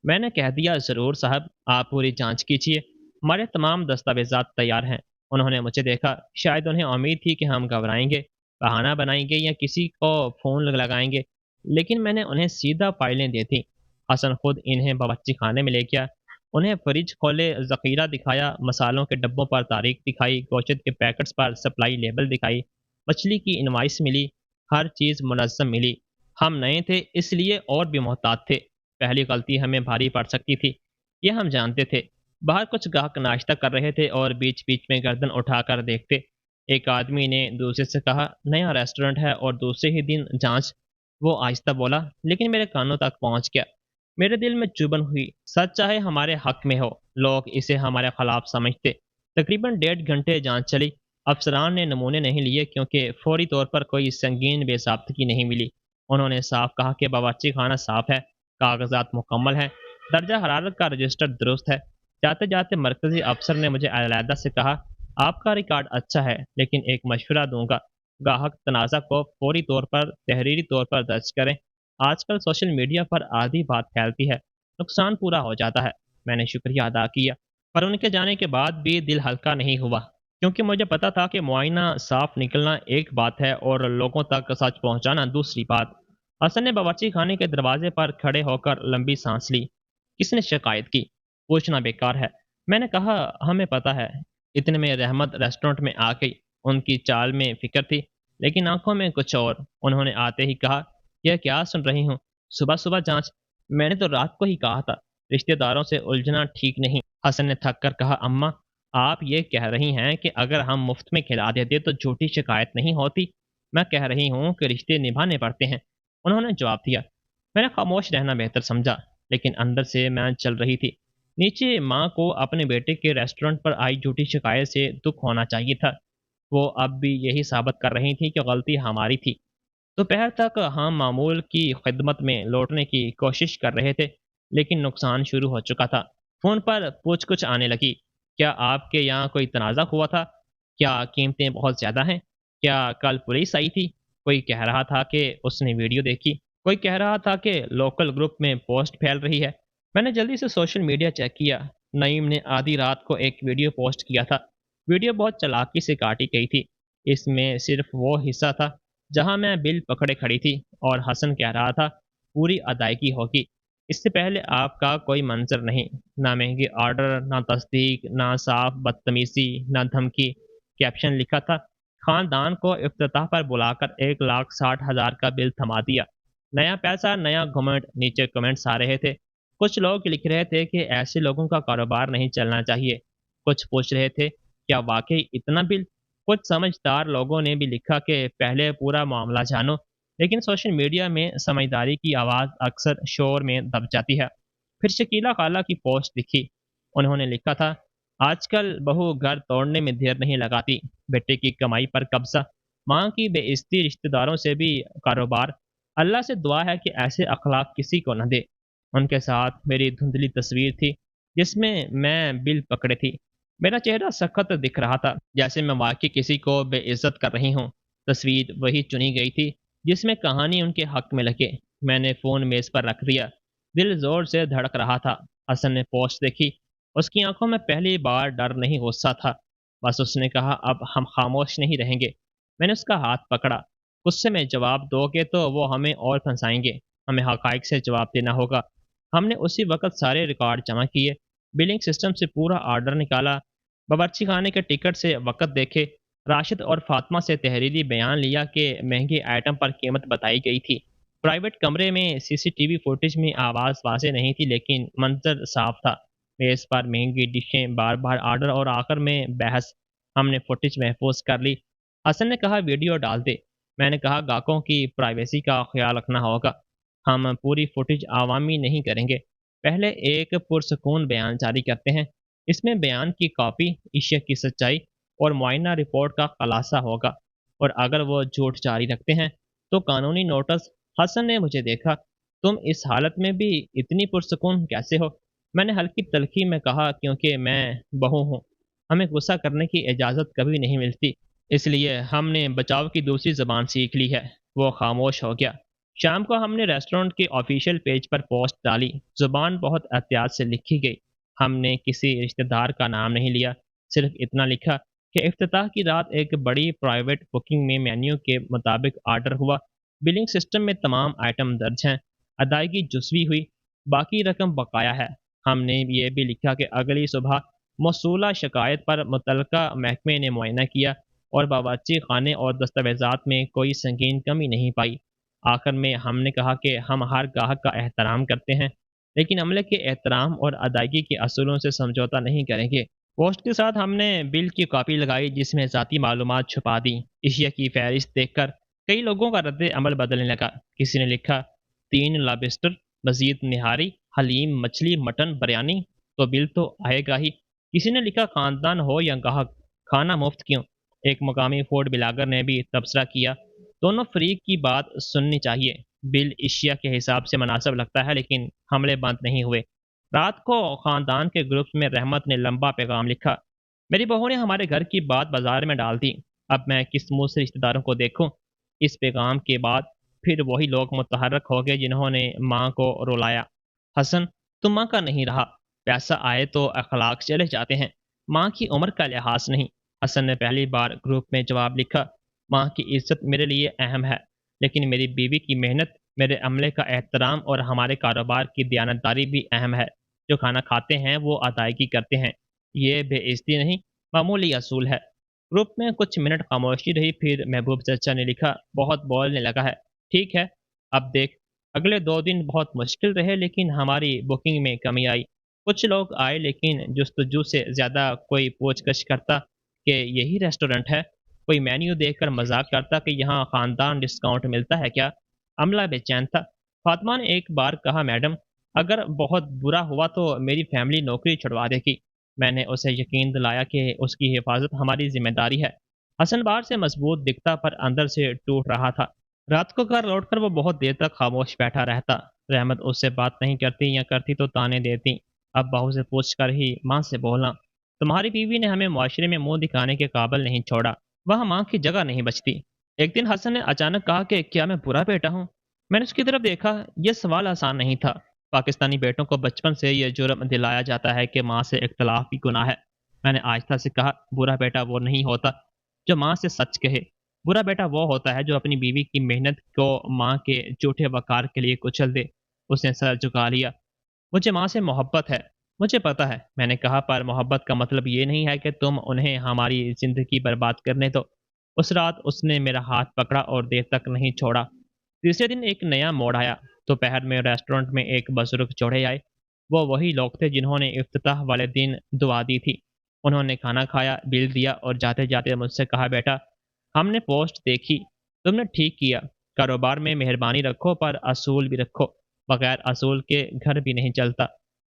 میں نے کہہ دیا ضرور صاحب، آپ پوری جانچ کیجیے، ہمارے تمام دستاویزات تیار ہیں۔ انہوں نے مجھے دیکھا، شاید انہیں امید تھی کہ ہم گھبرائیں گے، بہانہ بنائیں گے یا کسی کو فون لگائیں گے، لیکن میں نے انہیں سیدھا فائلیں دی تھیں۔ حسن خود انہیں باورچی خانے میں لے گیا، انہیں فریج کھولے، ذخیرہ دکھایا، مسالوں کے ڈبوں پر تاریخ دکھائی، گوشت کے پیکٹس پر سپلائی لیبل دکھائی، مچھلی کی انوائس ملی، ہر چیز منظم ملی۔ ہم نئے تھے اس لیے اور بھی محتاط تھے، پہلی غلطی ہمیں بھاری پڑ سکتی تھی، یہ ہم جانتے تھے۔ باہر کچھ گاہک ناشتہ کر رہے تھے اور بیچ بیچ میں گردن اٹھا کر دیکھتے۔ ایک آدمی نے دوسرے سے کہا، نیا ریسٹورنٹ ہے اور دوسرے ہی دن جانچ۔ وہ آہستہ بولا لیکن میرے کانوں تک پہنچ گیا۔ میرے دل میں چبھن ہوئی، سچ چاہے ہمارے حق میں ہو، لوگ اسے ہمارے خلاف سمجھتے۔ تقریباً 1.5 گھنٹے جانچ چلی۔ افسران نے نمونے نہیں لیے کیونکہ فوری طور پر کوئی سنگین بے ضابطگی نہیں ملی۔ انہوں نے صاف کہا کہ باورچی خانہ صاف ہے، کاغذات مکمل ہیں، درجہ حرارت کا رجسٹر درست ہے۔ جاتے جاتے مرکزی افسر نے مجھے علیحدہ سے کہا، آپ کا ریکارڈ اچھا ہے لیکن ایک مشورہ دوں گا، گاہک تنازع کو فوری طور پر تحریری طور پر درج کریں۔ آج کل سوشل میڈیا پر آدھی بات پھیلتی ہے، نقصان پورا ہو جاتا ہے۔ میں نے شکریہ ادا کیا، پر ان کے جانے کے بعد بھی دل ہلکا نہیں ہوا، کیونکہ مجھے پتا تھا کہ معائنہ صاف نکلنا ایک بات ہے اور لوگوں تک سچ پہنچانا دوسری بات۔ حسن نے باورچی خانے کے دروازے پر کھڑے ہو کر لمبی سانس لی۔ کس نے شکایت کی؟ پوچھنا بیکار ہے، میں نے کہا، ہمیں پتا ہے۔ اتنے میں رحمت ریسٹورنٹ میں آ گئی، ان کی چال میں فکر تھی لیکن آنکھوں میں کچھ اور۔ انہوں نے آتے ہی کہا، یہ کیا سن رہی ہوں، صبح صبح جانچ؟ میں نے تو رات کو ہی کہا تھا، رشتہ داروں سے الجھنا ٹھیک نہیں۔ حسن نے تھک کر کہا، اماں، آپ یہ کہہ رہی ہیں کہ اگر ہم مفت میں کھلا دیتے تو جھوٹی شکایت نہیں ہوتی؟ میں کہہ رہی ہوں کہ رشتے نبھانے پڑتے ہیں، انہوں نے جواب دیا۔ میں نے خاموش رہنا بہتر سمجھا، لیکن اندر سے میں چل رہی تھی۔ نیچے ماں کو اپنے بیٹے کے ریسٹورنٹ پر آئی جھوٹی شکایت سے دکھ ہونا چاہیے تھا، وہ اب بھی یہی ثابت کر رہی تھی کہ غلطی ہماری تھی۔ دوپہر تک ہم معمول کی خدمت میں لوٹنے کی کوشش کر رہے تھے، لیکن نقصان شروع ہو چکا تھا۔ فون پر پوچھ گچھ آنے لگی، کیا آپ کے یہاں کوئی تنازع ہوا تھا؟ کیا قیمتیں بہت زیادہ ہیں؟ کیا کل پولیس آئی تھی؟ کوئی کہہ رہا تھا کہ اس نے ویڈیو دیکھی، کوئی کہہ رہا تھا کہ لوکل گروپ میں پوسٹ پھیل رہی ہے۔ میں نے جلدی سے سوشل میڈیا چیک کیا، نعیم نے آدھی رات کو ایک ویڈیو پوسٹ کیا تھا۔ ویڈیو بہت چلاکی سے کاٹی گئی تھی، اس میں صرف وہ حصہ تھا جہاں میں بل پکڑے کھڑی تھی اور حسن کہہ رہا تھا پوری ادائیگی ہوگی۔ اس سے پہلے آپ کا کوئی منظر نہیں، نہ مہنگی آرڈر، نہ تصدیق، نہ صاف بدتمیزی، نہ دھمکی۔ کیپشن لکھا تھا، خاندان کو افتتاح پر بلا کر 1,60,000 کا بل تھما دیا، نیا پیسہ نیا گھمنڈ۔ نیچے کمنٹس آ رہے تھے، کچھ لوگ لکھ رہے تھے کہ ایسے لوگوں کا کاروبار نہیں چلنا چاہیے، کچھ پوچھ رہے تھے کیا واقعی اتنا بل؟ کچھ سمجھدار لوگوں نے بھی لکھا کہ پہلے پورا معاملہ جانو، لیکن سوشل میڈیا میں سمجھداری کی آواز اکثر شور میں دب جاتی ہے۔ پھر شکیلا خالہ کی پوسٹ لکھی، انہوں نے لکھا تھا، آج کل بہو گھر توڑنے میں دیر نہیں لگاتی، بیٹے کی کمائی پر قبضہ، ماں کی بے عزتی، رشتہ داروں سے بھی کاروبار، اللہ سے دعا ہے کہ ایسے اخلاق کسی کو نہ دے۔ ان کے ساتھ میری دھندلی تصویر تھی جس میں بل پکڑے تھی، میرا چہرہ سخت دکھ رہا تھا جیسے میں واقعی کسی کو بے عزت کر رہی ہوں۔ تصویر وہی چنی گئی تھی جس میں کہانی ان کے حق میں لگے۔ میں نے فون میز پر رکھ دیا، دل زور سے دھڑک رہا تھا۔ حسن نے پوسٹ دیکھی، اس کی آنکھوں میں پہلی بار ڈر نہیں غصہ تھا، بس اس نے کہا، اب ہم خاموش نہیں رہیں گے۔ میں نے اس کا ہاتھ پکڑا، غصے میں جواب دو گے تو وہ ہمیں اور پھنسائیں گے، ہمیں حقائق سے جواب دینا ہوگا۔ ہم نے اسی وقت سارے ریکارڈ جمع کیے، بلنگ سسٹم سے پورا آرڈر نکالا، باورچی خانے کے ٹکٹ سے وقت دیکھے، راشد اور فاطمہ سے تحریری بیان لیا کہ مہنگے آئٹم پر قیمت بتائی گئی تھی۔ پرائیویٹ کمرے میں CCTV فوٹیج میں آواز واضح نہیں تھی لیکن منظر صاف تھا، میز پر مہنگی ڈشیں، بار بار آرڈر اور آخر میں بحث۔ ہم نے فوٹیج محفوظ کر لی۔ حسن نے کہا، ویڈیو ڈال دے۔ میں نے کہا، گاہکوں کی پرائیویسی کا خیال رکھنا ہوگا، ہم پوری فوٹیج عوامی نہیں کریں گے، پہلے ایک پرسکون بیان جاری کرتے ہیں، اس میں بیان کی کاپی، اشیاء کی سچائی اور معائنہ رپورٹ کا خلاصہ ہوگا، اور اگر وہ جھوٹ جاری رکھتے ہیں تو قانونی نوٹس۔ حسن نے مجھے دیکھا، تم اس حالت میں بھی اتنی پرسکون کیسے ہو؟ میں نے ہلکی تلخی میں کہا، کیونکہ میں بہو ہوں، ہمیں غصہ کرنے کی اجازت کبھی نہیں ملتی، اس لیے ہم نے بچاؤ کی دوسری زبان سیکھ لی ہے۔ وہ خاموش ہو گیا، شام کو ہم نے ریسٹورنٹ کے آفیشیل پیج پر پوسٹ ڈالی۔ زبان بہت احتیاط سے لکھی گئی۔ ہم نے کسی رشتہ دار کا نام نہیں لیا، صرف اتنا لکھا کہ افتتاح کی رات ایک بڑی پرائیویٹ بکنگ میں مینیو کے مطابق آرڈر ہوا۔ بلنگ سسٹم میں تمام آئٹم درج ہیں، ادائیگی جزوی ہوئی، باقی رقم بقایا ہے۔ ہم نے یہ بھی لکھا کہ اگلی صبح موصولہ شکایت پر متعلقہ محکمے نے معائنہ کیا اور باورچی خانے اور دستاویزات میں کوئی سنگین کمی نہیں پائی۔ آخر میں ہم نے کہا کہ ہم ہر گاہک کا احترام کرتے ہیں، لیکن عملے کے احترام اور ادائیگی کے اصولوں سے سمجھوتہ نہیں کریں گے۔ پوسٹ کے ساتھ ہم نے بل کی کاپی لگائی جس میں ذاتی معلومات چھپا دیں۔ اشیاء کی فہرست دیکھ کر کئی لوگوں کا رد عمل بدلنے لگا۔ کسی نے لکھا 3 لابسٹر، مزید نہاری، حلیم، مچھلی، مٹن، بریانی، تو بل تو آئے گا ہی۔ کسی نے لکھا خاندان ہو یا گاہک، کھانا مفت کیوں؟ ایک مقامی فوڈ بلاگر نے بھی تبصرہ کیا، دونوں فریق کی بات سننی چاہیے۔ بل اشیاء کے حساب سے مناسب لگتا ہے لیکن حملے بند نہیں ہوئے۔ رات کو خاندان کے گروپ میں رحمت نے لمبا پیغام لکھا، میری بہو نے ہمارے گھر کی بات بازار میں ڈال دی، اب میں کس منہ سے رشتہ داروں کو دیکھوں؟ اس پیغام کے بعد پھر وہی لوگ متحرک ہو گئے جنہوں نے ماں کو رلایا۔ حسن، تم ماں کا نہیں رہا، پیسہ آئے تو اخلاق چلے جاتے ہیں، ماں کی عمر کا لحاظ نہیں۔ حسن نے پہلی بار گروپ میں جواب لکھا، ماں کی عزت میرے لیے اہم ہے، لیکن میری بیوی کی محنت، میرے عملے کا احترام اور ہمارے کاروبار کی دیانتداری بھی اہم ہے۔ جو کھانا کھاتے ہیں وہ ادائیگی کرتے ہیں، یہ بے عزتی نہیں، معمولی اصول ہے۔ گروپ میں کچھ منٹ خاموشی رہی، پھر محبوب چچا نے لکھا، بہت بولنے لگا ہے، ٹھیک ہے، اب دیکھ، اگلے 2 دن بہت مشکل رہے لیکن ہماری بکنگ میں کمی آئی۔ کچھ لوگ آئے لیکن جستجو سے زیادہ کوئی پوچھ گچھ کرتا کہ یہی ریسٹورنٹ ہے، کوئی مینیو دیکھ کر مذاق کرتا کہ یہاں خاندان ڈسکاؤنٹ ملتا ہے کیا۔ عملہ بے چین تھا۔ فاطمہ نے ایک بار کہا، میڈم، اگر بہت برا ہوا تو میری فیملی نوکری چھڑوا دے گی۔ میں نے اسے یقین دلایا کہ اس کی حفاظت ہماری ذمہ داری ہے۔ حسن باہر سے مضبوط دکھتا پر اندر سے ٹوٹ رہا تھا۔ رات کو گھر لوٹ کر وہ بہت دیر تک خاموش بیٹھا رہتا۔ رحمت اس سے بات نہیں کرتی یا کرتی تو تانے دیتی۔ اب بہو سے پوچھ کر ہی ماں سے بولنا، تمہاری بیوی نے ہمیں معاشرے میں منہ دکھانے کے قابل نہیں چھوڑا، وہاں ماں کی جگہ نہیں بچتی۔ ایک دن حسن نے اچانک کہا کہ کیا میں برا بیٹا ہوں؟ میں نے اس کی طرف دیکھا۔ یہ سوال آسان نہیں تھا۔ پاکستانی بیٹوں کو بچپن سے یہ جرم دلایا جاتا ہے کہ ماں سے اختلاف بھی گناہ ہے۔ میں نے آہستہ سے کہا، برا بیٹا وہ نہیں ہوتا جو ماں سے سچ کہے، برا بیٹا وہ ہوتا ہے جو اپنی بیوی کی محنت کو ماں کے جھوٹے وقار کے لیے کچل دے۔ اس نے سر جھکا لیا۔ مجھے ماں سے محبت ہے، مجھے پتا ہے، میں نے کہا، پر محبت کا مطلب یہ نہیں ہے کہ تم انہیں ہماری زندگی برباد کرنے دو۔ اس رات اس نے میرا ہاتھ پکڑا اور دیر تک نہیں چھوڑا۔ تیسرے دن ایک نیا موڑ آیا۔ دوپہر میں ریسٹورنٹ میں ایک بزرگ جوڑے آئے۔ وہ وہی لوگ تھے جنہوں نے افتتاح والے دن دعا دی تھی۔ انہوں نے کھانا کھایا، بل دیا اور جاتے جاتے مجھ سے کہا، بیٹا، ہم نے پوسٹ دیکھی، تم نے ٹھیک کیا، کاروبار میں مہربانی رکھو پر اصول بھی رکھو، بغیر اصول کے گھر بھی نہیں چلتا۔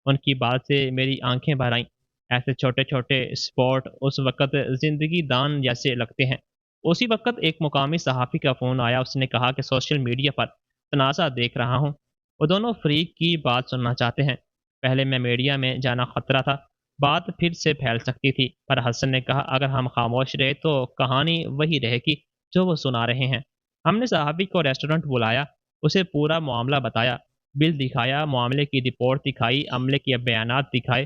ان کی بات سے میری آنکھیں بھر آئیں۔ ایسے چھوٹے چھوٹے اسپاٹ اس وقت زندگی دان جیسے لگتے ہیں۔ اسی وقت ایک مقامی صحافی کا فون آیا۔ اس نے کہا کہ سوشل میڈیا پر تنازع دیکھ رہا ہوں، وہ دونوں فریق کی بات سننا چاہتے ہیں۔ پہلے میں میڈیا میں جانا خطرہ تھا، بات پھر سے پھیل سکتی تھی، پر حسن نے کہا، اگر ہم خاموش رہے تو کہانی وہی رہے گی جو وہ سنا رہے ہیں۔ ہم نے صحافی کو ریسٹورنٹ بلایا، اسے پورا معاملہ بتایا، بل دکھایا، معاملے کی رپورٹ دکھائی، عملے کے بیانات دکھائے۔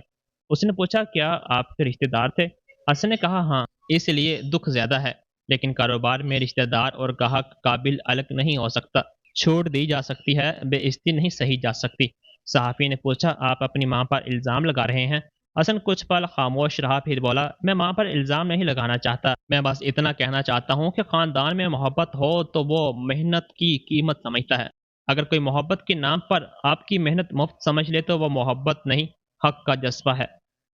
اس نے پوچھا، کیا آپ کے رشتہ دار تھے؟ حسن نے کہا، ہاں، اس لیے دکھ زیادہ ہے، لیکن کاروبار میں رشتہ دار اور گاہک قابل الگ نہیں ہو سکتا۔ چھوٹ دی جا سکتی ہے، بے عزتی نہیں سہی جا سکتی۔ صحافی نے پوچھا، آپ اپنی ماں پر الزام لگا رہے ہیں؟ حسن کچھ پل خاموش رہا، پھر بولا، میں ماں پر الزام نہیں لگانا چاہتا، میں بس اتنا کہنا چاہتا ہوں کہ خاندان میں محبت ہو تو وہ محنت کی قیمت سمجھتا ہے۔ اگر کوئی محبت کے نام پر آپ کی محنت مفت سمجھ لے تو وہ محبت نہیں، حق کا جذبہ ہے۔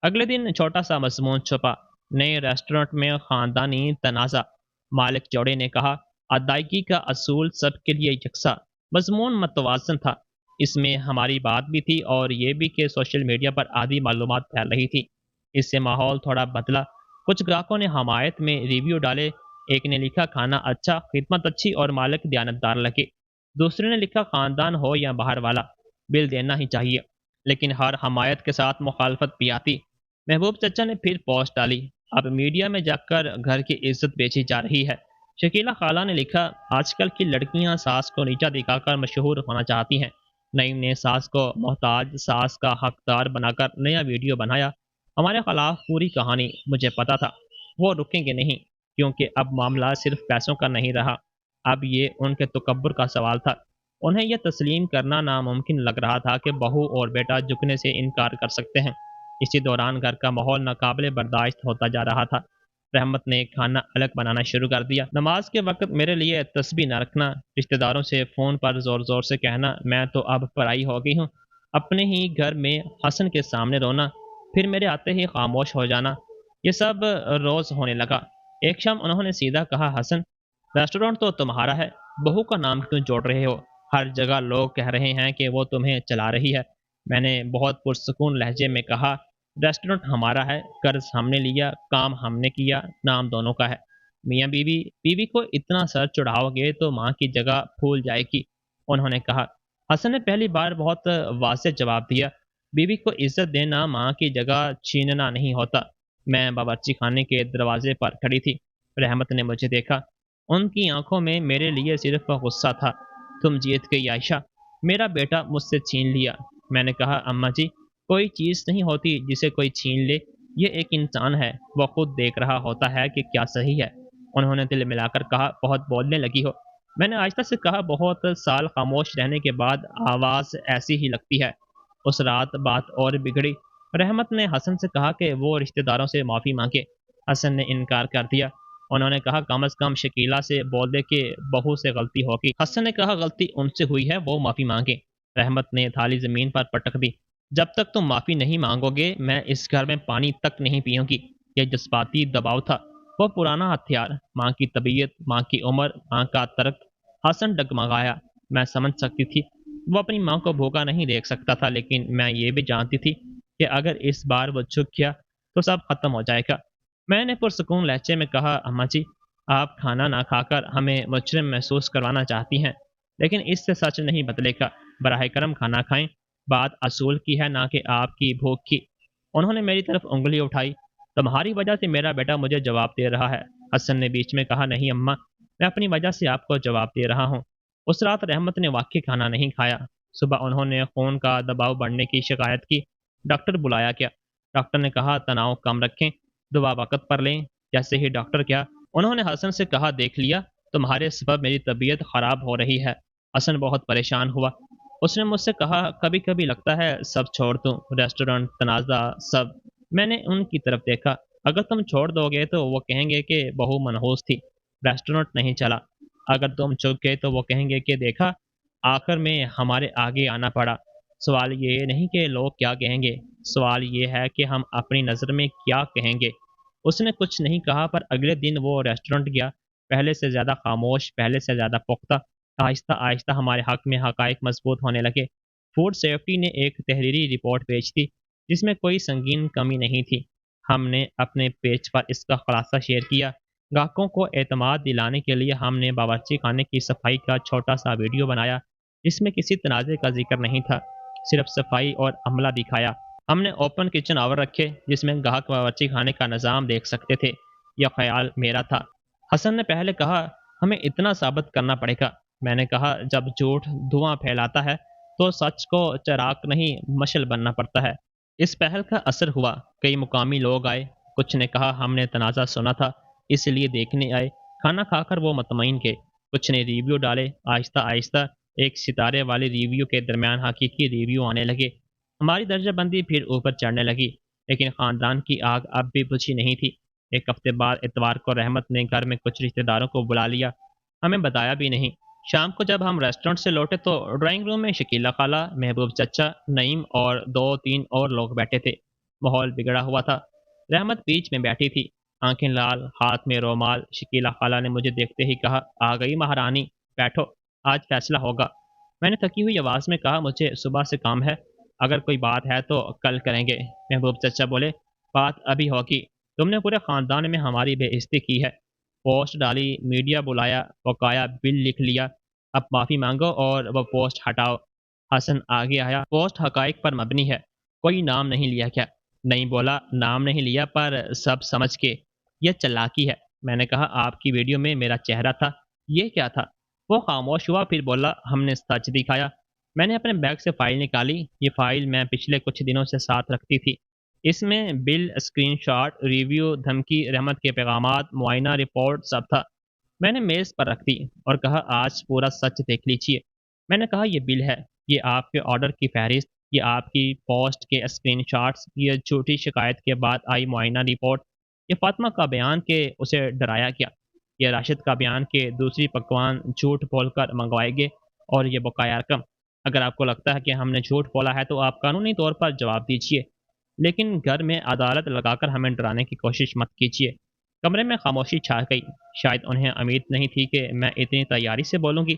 اگلے دن چھوٹا سا مضمون چھپا، نئے ریسٹورنٹ میں خاندانی تنازع۔ مالک جوڑے نے کہا، ادائیگی کا اصول سب کے لیے یکساں۔ مضمون متوازن تھا، اس میں ہماری بات بھی تھی اور یہ بھی کہ سوشل میڈیا پر آدھی معلومات پھیل رہی تھی۔ اس سے ماحول تھوڑا بدلا۔ کچھ گراہکوں نے حمایت میں ریویو ڈالے۔ ایک نے لکھا، کھانا اچھا، خدمت اچھی اور مالک دیانتدار لگے۔ دوسرے نے لکھا، خاندان ہو یا باہر والا، بل دینا ہی چاہیے۔ لیکن ہر حمایت کے ساتھ مخالفت بھی آتی۔ محبوب چچا نے پھر پوسٹ ڈالی، اب میڈیا میں جا کر گھر کی عزت بیچی جا رہی ہے، शकीला खाला ने लिखा, आजकल की लड़कियां सास को नीचा दिखाकर मशहूर होना चाहती हैं। नईम ने सास को मोहताज, सास का हकदार बनाकर नया वीडियो बनाया। हमारे खिलाफ पूरी कहानी, मुझे पता था वो रुकेंगे नहीं, क्योंकि अब मामला सिर्फ पैसों का नहीं रहा, अब ये उनके तकब्बुर का सवाल था। उन्हें यह तस्लीम करना नामुमकिन लग रहा था कि बहू और बेटा झुकने से इनकार कर सकते हैं। इसी दौरान घर का माहौल नाकाबिले बर्दाश्त होता जा रहा था। रहमत ने खाना अलग बनाना शुरू कर दिया। नमाज के वक्त मेरे लिए तस्बीह न रखना, रिश्तेदारों से फ़ोन पर ज़ोर ज़ोर से कहना मैं तो अब पराई हो गई हूँ, अपने ही घर में हसन के सामने रोना, फिर मेरे आते ही खामोश हो जाना, ये सब रोज़ होने लगा। एक शाम उन्होंने सीधा कहा, हसन, रेस्टोरेंट तो तुम्हारा है, बहू का नाम क्यों जोड़ रहे हो? हर जगह लोग कह रहे हैं कि वो तुम्हें चला रही है। मैंने बहुत पुरसकून लहजे में कहा, रेस्टोरेंट हमारा है, कर्ज हमने लिया, काम हमने किया, नाम दोनों का है। मियाँ बीवी, बीवी को इतना सर चढ़ाओगे तो माँ की जगह फूल जाएगी, उन्होंने कहा। हसन ने पहली बार बहुत वाज़ेह जवाब दिया, बीवी को इज्जत देना माँ की जगह छीनना नहीं होता। मैं बावर्ची खाने के दरवाजे पर खड़ी थी। रहमत ने मुझे देखा। उनकी आंखों में मेरे लिए सिर्फ गुस्सा था। तुम जीत गई आयशा, मेरा बेटा मुझसे छीन लिया। मैंने कहा, अम्मा जी, कोई चीज़ नहीं होती जिसे कोई छीन ले, ये एक इंसान है, वो खुद देख रहा होता है कि क्या सही है। उन्होंने दिल मिलाकर कहा, बहुत बोलने लगी हो। मैंने आहिस्ता से कहा, बहुत साल खामोश रहने के बाद आवाज़ ऐसी ही लगती है। उस रात बात और बिगड़ी। रहमत ने हसन से कहा कि वो रिश्तेदारों से माफ़ी मांगे। हसन ने इनकार कर दिया। उन्होंने कहा, कम अज़ कम शकीला से बोल दे कि बहू से गलती होगी। हसन ने कहा, गलती उनसे हुई है, वो माफ़ी मांगे। रहमत ने थाली ज़मीन पर पटक दी। जब तक तुम माफ़ी नहीं मांगोगे, मैं इस घर में पानी तक नहीं पीऊंगी। यह जज्बाती दबाव था, वो पुराना हथियार, माँ की तबीयत, माँ की उम्र, माँ का तर्क। हसन डगमगाया। मैं समझ सकती थी वो अपनी माँ को भूखा नहीं देख सकता था, लेकिन मैं ये भी जानती थी कि अगर इस बार वो झुक गया तो सब खत्म हो जाएगा। मैंने पुरसकून लहजे में कहा, अम्मा जी, आप खाना ना खाकर हमें मुजरिम महसूस करवाना चाहती हैं, लेकिन इससे सच नहीं बदलेगा। बराह करम खाना खाएं, बात असूल की है ना कि आपकी भूख की। उन्होंने मेरी तरफ उंगली उठाई। तुम्हारी वजह से मेरा बेटा मुझे जवाब दे रहा है। हसन ने बीच में कहा, नहीं अम्मा, मैं अपनी वजह से आपको जवाब दे रहा हूँ। उस रात रहमत ने वाकई खाना नहीं खाया। सुबह उन्होंने खून का दबाव बढ़ने की शिकायत की। डॉक्टर बुलाया गया। डॉक्टर ने कहा, तनाव कम रखें, दवा वक़्त पर लें। जैसे ही डॉक्टर गया, उन्होंने हसन से कहा, देख लिया, तुम्हारे सबब मेरी तबीयत ख़राब हो रही है। हसन बहुत परेशान हुआ। उसने मुझसे कहा, कभी कभी लगता है सब छोड़ दूं, रेस्टोरेंट, तनाज़ा, सब। मैंने उनकी तरफ देखा। अगर तुम छोड़ दोगे तो वो कहेंगे कि बहू मनहूस थी, रेस्टोरेंट नहीं चला। अगर तुम चुप गए तो वो कहेंगे कि देखा, आखिर में हमारे आगे आना पड़ा। सवाल ये नहीं कि लोग क्या कहेंगे, सवाल ये है कि हम अपनी नज़र में क्या कहेंगे। उसने कुछ नहीं कहा, पर अगले दिन वो रेस्टोरेंट गया, पहले से ज़्यादा खामोश, पहले से ज़्यादा पुख्ता। आहिस्ता आहिस्ता हमारे हक में हकायक मजबूत होने लगे। फूड सेफ्टी ने एक तहरीरी रिपोर्ट पेश की, जिसमें कोई संगीन कमी नहीं थी। हमने अपने पेज पर इसका खुलासा शेयर किया। ग्राहकों को एतमाद दिलाने के लिए हमने बावर्ची खाने की सफाई का छोटा सा वीडियो बनाया, जिसमें किसी तनाज़े का जिक्र नहीं था, सिर्फ सफाई और अमला दिखाया। हमने ओपन किचन आवर रखे, जिसमें ग्राहक बावर्ची खाने का निज़ाम देख सकते थे। यह ख्याल मेरा था। हसन ने पहले कहा, हमें इतना साबित करना पड़ेगा। मैंने कहा, जब झूठ धुआं फैलाता है तो सच को चिराग नहीं मशल बनना पड़ता है। इस पहल का असर हुआ। कई मुकामी लोग आए। कुछ ने कहा, हमने तनाज़ा सुना था, इसलिए देखने आए। खाना खाकर वो मुतमईन के। कुछ ने रिव्यू डाले। आहिस्ता आहिस्ता एक सितारे वाले रिव्यू के दरमियान हकीकी रिव्यू आने लगे। हमारी दर्जाबंदी फिर ऊपर चढ़ने लगी, लेकिन ख़ानदान की आग अब भी बुझी नहीं थी। एक हफ्ते बाद इतवार को रहमत ने घर में कुछ रिश्तेदारों को बुला लिया, हमें बताया भी नहीं। शाम को जब हम रेस्टोरेंट से लौटे तो ड्राइंग रूम में शकीला खाला, महबूब चचा, नईम और दो तीन और लोग बैठे थे। माहौल बिगड़ा हुआ था। रहमत बीच में बैठी थी, आंखें लाल, हाथ में रोमाल। शकीला खाला ने मुझे देखते ही कहा, आ गई महारानी, बैठो, आज फैसला होगा। मैंने थकी हुई आवाज़ में कहा, मुझे सुबह से काम है, अगर कोई बात है तो कल करेंगे। महबूब चचा बोले, बात अभी होगी, तुमने पूरे ख़ानदान में हमारी बेइज्जती की है। पोस्ट डाली, मीडिया बुलाया, बकाया बिल लिख लिया, अब माफ़ी मांगो और वह पोस्ट हटाओ। हसन आगे आया, पोस्ट हकाइक पर मबनी है, कोई नाम नहीं लिया क्या? नहीं बोला, नाम नहीं लिया, पर सब समझ के, यह चालाकी है। میں نے کہا آپ کی ویڈیو میں میرا چہرہ تھا، یہ کیا تھا؟ وہ خاموش ہوا پھر بولا ہم نے سچ دکھایا۔ میں نے اپنے بیگ سے فائل نکالی، یہ فائل میں پچھلے کچھ دنوں سے ساتھ رکھتی تھی۔ اس میں بل، اسکرین شاٹ، ریویو، دھمکی، رحمت کے پیغامات، معائنہ رپورٹ سب تھا۔ میں نے میز پر رکھ دی اور کہا آج پورا سچ دیکھ لیجیے۔ میں نے کہا یہ بل ہے، یہ آپ کے آرڈر کی فہرست، یہ آپ کی پوسٹ کے اسکرین شاٹس، یہ چھوٹی شکایت کے بعد آئی معائنہ رپورٹ، یہ فاطمہ کا بیان کہ اسے ڈرایا گیا، یہ راشد کا بیان کہ دوسری پکوان جھوٹ بول کر منگوائے گئے، اور یہ بقایا رقم۔ اگر آپ کو لگتا ہے کہ ہم نے جھوٹ بولا ہے تو آپ قانونی طور پر جواب دیجیے، لیکن گھر میں عدالت لگا کر ہمیں ڈرانے کی کوشش مت کیجیے۔ کمرے میں خاموشی چھا گئی۔ شاید انہیں امید نہیں تھی کہ میں اتنی تیاری سے بولوں گی۔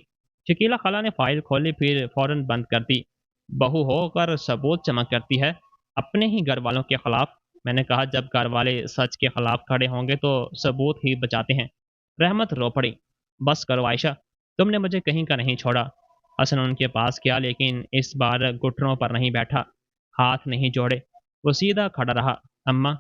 شکیلہ خالہ نے فائل کھولی پھر فوراً بند کر دی۔ بہو ہو کر ثبوت جمع کرتی ہے اپنے ہی گھر والوں کے خلاف؟ میں نے کہا جب گھر والے سچ کے خلاف کھڑے ہوں گے تو ثبوت ہی بچاتے ہیں۔ رحمت رو پڑی۔ بس کرو عائشہ، تم نے مجھے کہیں کا نہیں چھوڑا۔ حسن ان کے پاس کیا، لیکن اس بار گھٹنوں پر نہیں بیٹھا، ہاتھ نہیں جوڑے، وہ سیدھا کھڑا رہا۔ اماں،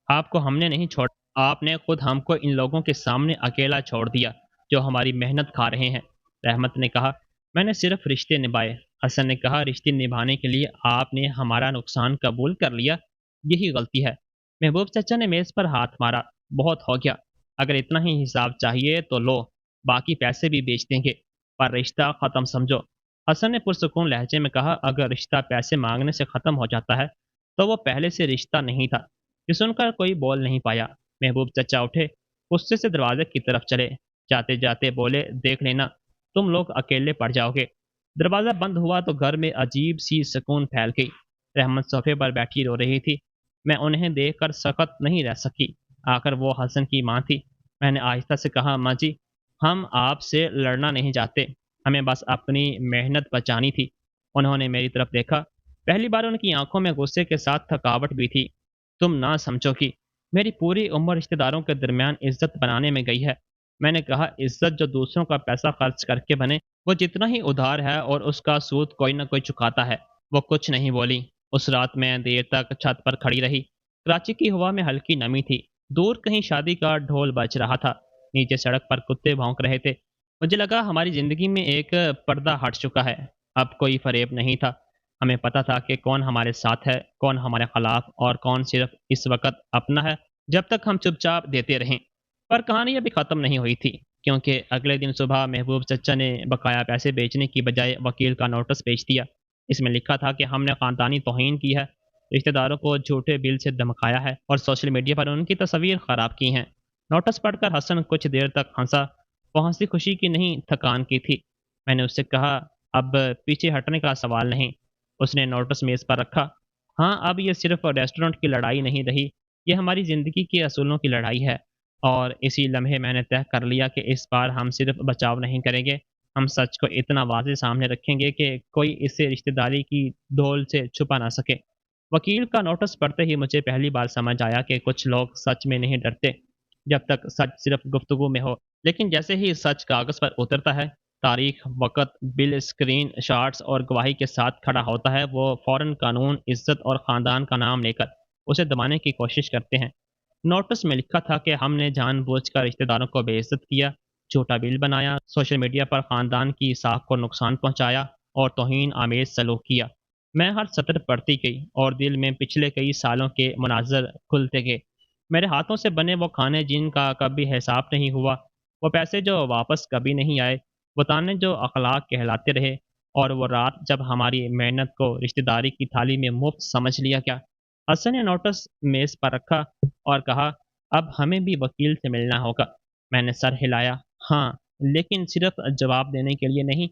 آپ کو ہم نے نہیں چھوڑا، آپ نے خود ہم کو ان لوگوں کے سامنے اکیلا چھوڑ دیا جو ہماری محنت کھا رہے ہیں۔ رحمت نے کہا میں نے صرف رشتے نبھائے۔ حسن نے کہا رشتے نبھانے کے لیے آپ نے ہمارا نقصان قبول کر لیا، یہی غلطی ہے۔ محبوب چچا نے میز پر ہاتھ مارا۔ بہت ہو گیا، اگر اتنا ہی حساب چاہیے تو لو، باقی پیسے بھی بیچ دیں گے، پر رشتہ ختم سمجھو۔ حسن نے پرسکون لہجے میں کہا اگر رشتہ پیسے مانگنے سے ختم ہو جاتا ہے تو وہ پہلے سے رشتہ نہیں تھا۔ یہ سن کر کوئی بول نہیں پایا۔ محبوب چچا اٹھے، غصے سے دروازے کی طرف چلے، جاتے جاتے بولے دیکھ لینا، تم لوگ اکیلے پڑ جاؤ گے۔ دروازہ بند ہوا تو گھر میں عجیب سی سکون پھیل گئی۔ رحمت صوفے پر بیٹھی رو رہی تھی۔ میں انہیں دیکھ کر سخت نہیں رہ سکی، آخر وہ حسن کی ماں تھی۔ میں نے آہستہ سے کہا ماں جی، ہم آپ سے لڑنا نہیں چاہتے، ہمیں بس اپنی محنت بچانی تھی۔ انہوں نے میری طرف دیکھا، پہلی بار ان کی آنکھوں میں غصے کے ساتھ تھکاوٹ بھی تھی۔ تم نہ سمجھو کہ میری پوری عمر رشتہ داروں کے درمیان عزت بنانے میں گئی ہے۔ میں نے کہا عزت جو دوسروں کا پیسہ خرچ کر کے بنے، وہ جتنا ہی ادھار ہے اور اس کا سود کوئی نہ کوئی چکاتا ہے۔ وہ کچھ نہیں بولی۔ اس رات میں دیر تک چھت پر کھڑی رہی۔ کراچی کی ہوا میں ہلکی نمی تھی، دور کہیں شادی کا ڈھول بج رہا تھا، نیچے سڑک پر کتے بھونک رہے تھے۔ مجھے لگا ہماری زندگی میں ایک پردہ ہٹ چکا ہے، اب کوئی فریب نہیں تھا۔ ہمیں پتہ تھا کہ کون ہمارے ساتھ ہے، کون ہمارے خلاف، اور کون صرف اس وقت اپنا ہے جب تک ہم چپ چاپ دیتے رہیں۔ پر کہانی ابھی ختم نہیں ہوئی تھی، کیونکہ اگلے دن صبح محبوب چچا نے بقایا پیسے بیچنے کی بجائے وکیل کا نوٹس بھیج دیا۔ اس میں لکھا تھا کہ ہم نے خاندانی توہین کی ہے، رشتہ داروں کو جھوٹے بل سے دھمکایا ہے اور سوشل میڈیا پر ان کی تصاویر خراب کی ہیں۔ نوٹس پڑھ کر حسن کچھ دیر تک ہنسا، وہ ہنسی خوشی کی نہیں تھکان کی تھی۔ میں نے اس سے کہا اب پیچھے ہٹنے کا سوال نہیں۔ اس نے نوٹس میز پر رکھا۔ ہاں اب یہ صرف ریسٹورنٹ کی لڑائی نہیں رہی، یہ ہماری زندگی کے اصولوں کی لڑائی ہے، اور اسی لمحے میں نے طے کر لیا کہ اس بار ہم صرف بچاؤ نہیں کریں گے، ہم سچ کو اتنا واضح سامنے رکھیں گے کہ کوئی اسے رشتہ داری کی ڈھول سے چھپا نہ سکے۔ وکیل کا نوٹس پڑھتے ہی مجھے پہلی بار سمجھ آیا کہ کچھ لوگ سچ میں نہیں ڈرتے جب تک سچ صرف گفتگو میں ہو، لیکن جیسے ہی سچ کاغذ پر اترتا ہے، تاریخ، وقت، بل، اسکرین شاٹس اور گواہی کے ساتھ کھڑا ہوتا ہے، وہ فوراً قانون، عزت اور خاندان کا نام لے کر اسے دبانے کی کوشش کرتے ہیں۔ نوٹس میں لکھا تھا کہ ہم نے جان بوجھ کر رشتہ داروں کو بے عزت کیا، جھوٹا بل بنایا، سوشل میڈیا پر خاندان کی ساکھ کو نقصان پہنچایا اور توہین آمیز سلوک کیا۔ میں ہر سطر پڑھتی گئی اور دل میں پچھلے کئی سالوں کے مناظر کھلتے گئے۔ میرے ہاتھوں سے بنے وہ کھانے جن کا کبھی حساب نہیں ہوا، وہ پیسے جو واپس کبھی نہیں آئے، وہ تانے جو اخلاق کہلاتے رہے، اور وہ رات جب ہماری محنت کو رشتہ داری کی تھالی میں مفت سمجھ لیا گیا۔ حسن نے نوٹس میز پر رکھا اور کہا اب ہمیں بھی وکیل سے ملنا ہوگا۔ میں نے سر ہلایا، ہاں، لیکن صرف جواب دینے کے لیے نہیں،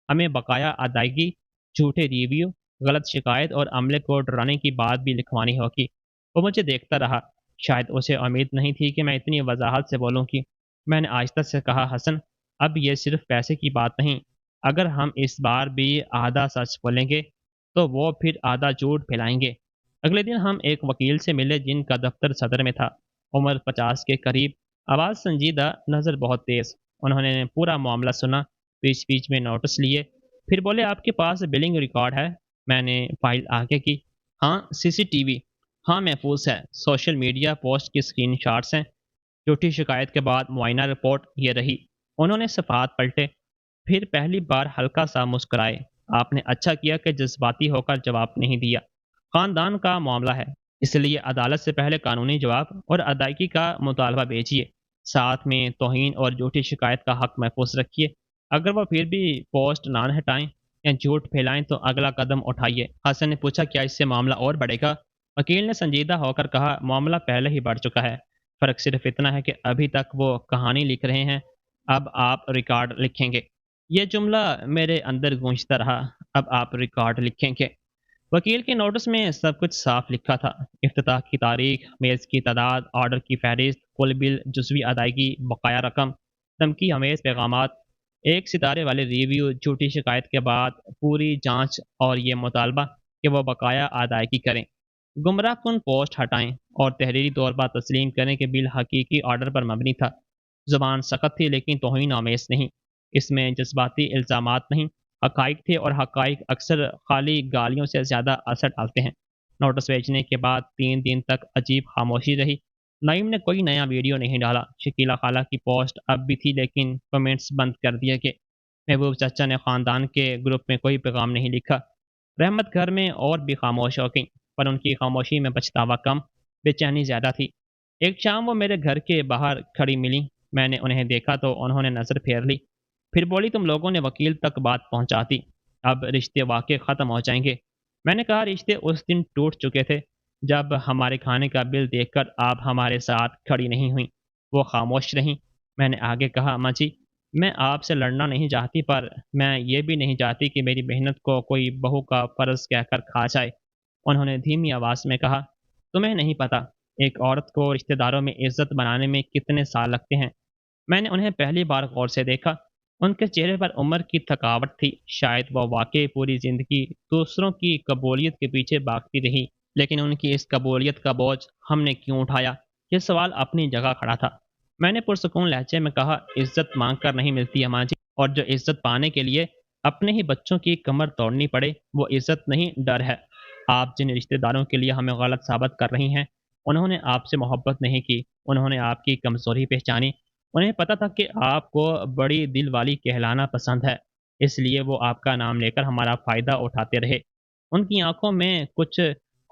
ہمیں بقایا ادائیگی، جھوٹے ریویو، غلط شکایت اور عملے کو ڈرانے کی بات بھی لکھوانی ہوگی۔ وہ مجھے دیکھتا رہا، شاید اسے امید نہیں تھی کہ میں اتنی وضاحت سے بولوں گی۔ میں نے آہستہ سے کہا حسن، اب یہ صرف پیسے کی بات نہیں، اگر ہم اس بار بھی آدھا سچ بولیں گے تو وہ پھر آدھا جھوٹ پھیلائیں گے۔ اگلے دن ہم ایک وکیل سے ملے جن کا دفتر صدر میں تھا، عمر 50 کے قریب، آواز سنجیدہ، نظر بہت تیز۔ انہوں نے پورا معاملہ سنا، بیچ بیچ میں نوٹس لیے، پھر بولے آپ کے پاس بلنگ ریکارڈ ہے؟ میں نے فائل آگے کی۔ ہاں، سی سی ٹی وی، ہاں محفوظ ہے، سوشل میڈیا پوسٹ کی اسکرین شاٹس ہیں، झूठी शिकायत के बाद मुआयना रिपोर्ट ये रही। उन्होंने सफ़ात पलटे, फिर पहली बार हल्का सा मुस्कुराए। आपने अच्छा किया कि जज्बाती होकर जवाब नहीं दिया। खानदान का मामला है, इसलिए अदालत से पहले कानूनी जवाब और अदायगी का मुतालबा भेजिए। साथ में तौहीन और झूठी शिकायत का हक महफूज रखिए। अगर वो फिर भी पोस्ट ना हटाएं या झूठ फैलाएं तो अगला कदम उठाइए। हसन ने पूछा, क्या इससे मामला और बढ़ेगा? वकील ने संजीदा होकर कहा, मामला पहले ही बढ़ चुका है। फ़र्क सिर्फ इतना है कि अभी तक वो कहानी लिख रहे हैं, अब आप रिकॉर्ड लिखेंगे। ये जुमला मेरे अंदर गूंजता रहा, अब आप रिकॉर्ड लिखेंगे। वकील के नोटिस में सब कुछ साफ लिखा था। इफ्तिताह की तारीख, मेज़ की तादाद, ऑर्डर की फहरिस्त, कुल बिल, जुज़वी अदायगी, बकाया रकम, धमकी हमेज पैगामात, एक सितारे वाले रिव्यू, झूठी शिकायत के बाद पूरी जांच और ये मुतालबा कि वो बकाया अदायगी करें, गुमराह कुन पोस्ट हटाएं और तहरीरी तौर पर तस्लीम करें कि बिल हकीकी ऑर्डर पर मबनी था। ज़ुबान सख्त थी लेकिन तौहीन आमेज नहीं। इसमें जज्बाती इल्ज़ामात नहीं, हक़ाइक़ थे, और हक़ाइक़ अक्सर खाली गालियों से ज़्यादा असर डालते हैं। नोटिस भेजने के बाद 3 दिन तक अजीब खामोशी रही। नईम ने कोई नया वीडियो नहीं डाला। शकीला खाला की पोस्ट अब भी थी लेकिन कमेंट्स बंद कर दिए गए। महबूब चाचा ने ख़ानदान के ग्रुप में कोई पैगाम नहीं लिखा। रहमत घर में और भी खामोश हो गई, पर उनकी खामोशी में पछतावा कम, बेचैनी ज़्यादा थी। एक शाम वो मेरे घर के बाहर खड़ी मिली। मैंने उन्हें देखा तो उन्होंने नज़र फेर ली। फिर बोली, तुम लोगों ने वकील तक बात पहुंचा दी, अब रिश्ते वाकई ख़त्म हो जाएंगे। मैंने कहा, रिश्ते उस दिन टूट चुके थे जब हमारे खाने का बिल देखकर आप हमारे साथ खड़ी नहीं हुई। वो खामोश रहीं। मैंने आगे कहा, अम्मा जी, मैं आपसे लड़ना नहीं चाहती, पर मैं ये भी नहीं चाहती कि मेरी मेहनत को कोई बहू का फ़र्ज कहकर खा जाए। उन्होंने धीमी आवाज़ में कहा, तुम्हें नहीं पता एक औरत को रिश्तेदारों में इज्जत बनाने में कितने साल लगते हैं। मैंने उन्हें पहली बार गौर से देखा। उनके चेहरे पर उम्र की थकावट थी। शायद वह वाकई पूरी ज़िंदगी दूसरों की कबूलियत के पीछे भागती रही। लेकिन उनकी इस कबूलियत का बोझ हमने क्यों उठाया? ये सवाल अपनी जगह खड़ा था। मैंने पुरसकून लहजे में कहा, इज्जत मांग कर नहीं मिलती अम्मा जी, और जो इज्जत पाने के लिए अपने ही बच्चों की कमर तोड़नी पड़े, वो इज्जत नहीं, डर है। आप जिन रिश्तेदारों के लिए हमें गलत साबित कर रही हैं, उन्होंने आपसे मोहब्बत नहीं की, उन्होंने आपकी कमज़ोरी पहचानी। उन्हें पता था कि आपको बड़ी दिल वाली कहलाना पसंद है, इसलिए वो आपका नाम लेकर हमारा फ़ायदा उठाते रहे। उनकी आंखों में कुछ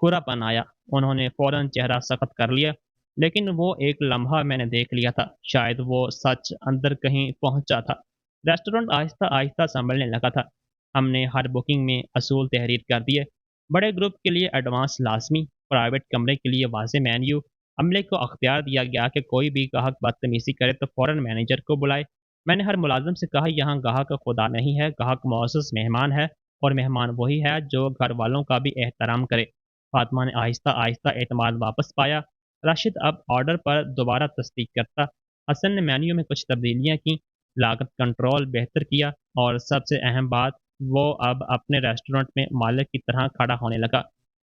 खुरापन आया। उन्होंने फ़ौरन चेहरा सख्त कर लिया, लेकिन वो एक लम्हा मैंने देख लिया था। शायद वो सच अंदर कहीं पहुंचा था। रेस्टोरेंट आहिस्ता आहिस्ता संभलने लगा था। हमने हर बुकिंग में असूल तहरीर कर दिए। बड़े ग्रुप के लिए एडवांस लाजमी, प्राइवेट कमरे के लिए वाज़ेह मेन्यू। अमले को अख्तियार दिया गया कि कोई भी ग्राहक बदतमीज़ी करे तो फ़ौरन मैनेजर को बुलाए। मैंने हर मुलाजिम से कहा, यहाँ ग्राहक खुदा नहीं है, ग्राहक मुअज़्ज़ज़ मेहमान है, और मेहमान वही है जो घर वालों का भी एहतराम करे। फातिमा ने आहिस्ता आहिस्ता एतमाद वापस पाया। राशिद अब ऑर्डर पर दोबारा तस्दीक करता। हसन ने मेन्यू में कुछ तब्दीलियाँ की, लागत कंट्रोल बेहतर किया, और सबसे अहम बात, वो अब अपने रेस्टोरेंट में मालिक की तरह खड़ा होने लगा।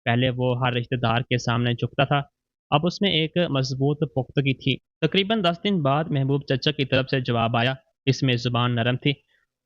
पहले वो हर रिश्तेदार के सामने झुकता था, अब उसमें एक मजबूत पुख्तगी थी। तकरीबन 10 दिन बाद महबूब चचा की तरफ से जवाब आया। इसमें ज़ुबान नरम थी।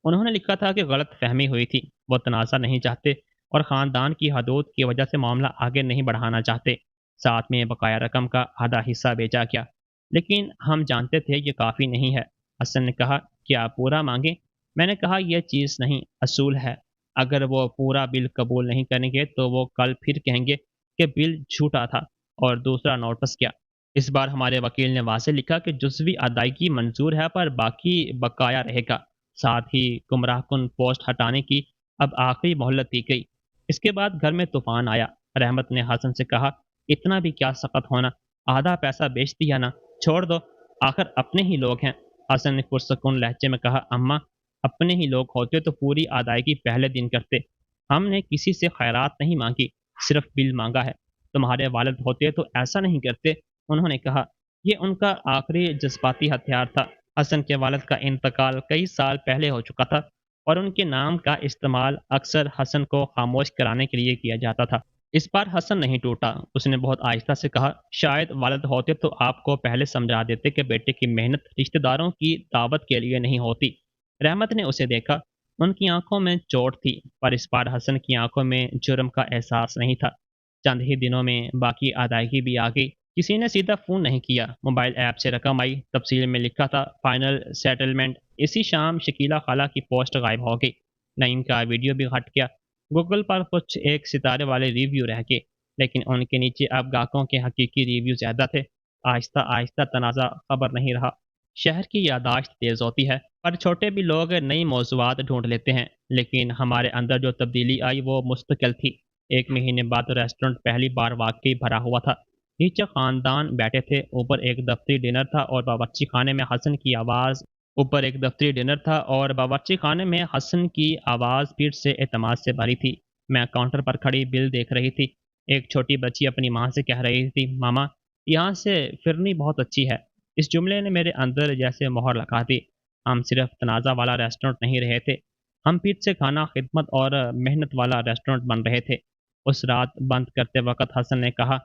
उन्होंने लिखा था कि गलत फहमी हुई थी, वो तनाज़ा नहीं चाहते और ख़ानदान की हदूद की वजह से मामला आगे नहीं बढ़ाना चाहते। साथ में बकाया रकम का आधा हिस्सा बेचा गया, लेकिन हम जानते थे ये काफ़ी नहीं है। हसन ने कहा, क्या पूरा मांगे? मैंने कहा, यह चीज़ नहीं, असूल है। अगर वो पूरा बिल कबूल नहीं करेंगे तो वो कल फिर कहेंगे कि बिल झूठा था। और दूसरा नोटिस क्या? इस बार हमारे वकील ने वाज़ेह लिखा कि जुज़वी अदायगी मंजूर है, पर बाकी बकाया रहेगा। साथ ही गुमराहकुन पोस्ट हटाने की अब आखिरी मोहलत दी गई। इसके बाद घर में तूफान आया। रहमत ने हसन से कहा, इतना भी क्या सख्त होना, आधा पैसा बेच दिया ना, छोड़ दो, आखिर अपने ही लोग हैं। हसन ने पुरसकून लहजे में कहा, अम्मा, अपने ही लोग होते तो पूरी अदायगी पहले दिन करते। हमने किसी से खैरात नहीं मांगी, सिर्फ बिल मांगा है। तुम्हारे वालिद होते तो ऐसा नहीं करते। उन्होंने कहा, यह उनका आखिरी जज्बाती हथियार था। हसन के वालिद का इंतकाल कई साल पहले हो चुका था, और उनके नाम का इस्तेमाल अक्सर हसन को खामोश कराने के लिए किया जाता था। इस बार हसन नहीं टूटा। उसने बहुत आहिस्ता से कहा, शायद वालिद होते तो आपको पहले समझा देते कि बेटे की मेहनत रिश्तेदारों की दावत के लिए नहीं होती। रहमत ने उसे देखा। उनकी आंखों में चोट थी, पर इस बार हसन की आंखों में जुर्म का एहसास नहीं था। चंद ही दिनों में बाकी अदायगी भी आ गई। किसी ने सीधा फ़ोन नहीं किया, मोबाइल ऐप से रकम आई, तफसील में लिखा था फाइनल सेटलमेंट। इसी शाम शकीला खाला की पोस्ट गायब हो गई। नईम का वीडियो भी हट गया। गूगल पर कुछ एक सितारे वाले रिव्यू रह गए, लेकिन उनके नीचे अब ग्राहकों के हकीकी रिव्यू ज़्यादा थे। आहिस्ता आहिस्ता तनाज़ा खबर नहीं रहा। शहर की यादाश्त तेज़ होती है, पर छोटे भी लोग नई मौज़ूआत ढूंढ लेते हैं। लेकिन हमारे अंदर जो तब्दीली आई वो मुस्तकिल थी। एक महीने बाद रेस्टोरेंट पहली बार वाकई भरा हुआ था। नीचे खानदान बैठे थे, ऊपर एक दफ्तरी डिनर था और बावर्ची खाने में हसन की आवाज़ ऊपर एक दफ्तरी डिनर था और बावर्ची खाने में हसन की आवाज़ फिर से एतमाद से भरी थी। मैं काउंटर पर खड़ी बिल देख रही थी। एक छोटी बच्ची अपनी माँ से कह रही थी, मामा यहाँ से फिरनी बहुत अच्छी है। इस जुमले ने मेरे अंदर जैसे मोहर लगा दी। हम सिर्फ तनाज़ा वाला रेस्टोरेंट नहीं रहे थे, हम फिर से खाना खिदमत और मेहनत वाला रेस्टोरेंट बन रहे थे। उस रात बंद करते वक्त हसन ने कहा,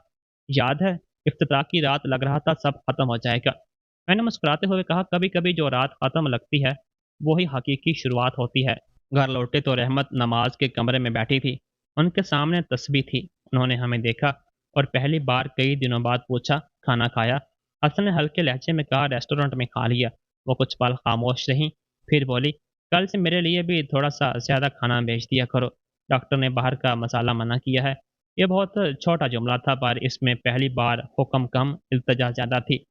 याद है इफ्तिताह की रात लग रहा था सब खत्म हो जाएगा। मैंने मुस्कुराते हुए कहा, कभी कभी जो रात खत्म लगती है वही हकीकी शुरुआत होती है। घर लौटे तो रहमत नमाज के कमरे में बैठी थी। उनके सामने तस्बीह थी। उन्होंने हमें देखा और पहली बार कई दिनों बाद पूछा, खाना खाया? हसन ने हल्के लहजे में कहा, रेस्टोरेंट में खा लिया। वो कुछ पल खामोश रहीं, फिर बोली, कल से मेरे लिए भी थोड़ा सा ज़्यादा खाना भेज दिया करो। डॉक्टर ने बाहर का मसाला मना किया है। ये बहुत छोटा जुमला था, पर इसमें पहली बार हुक्म कम इल्तजा ज़्यादा थी।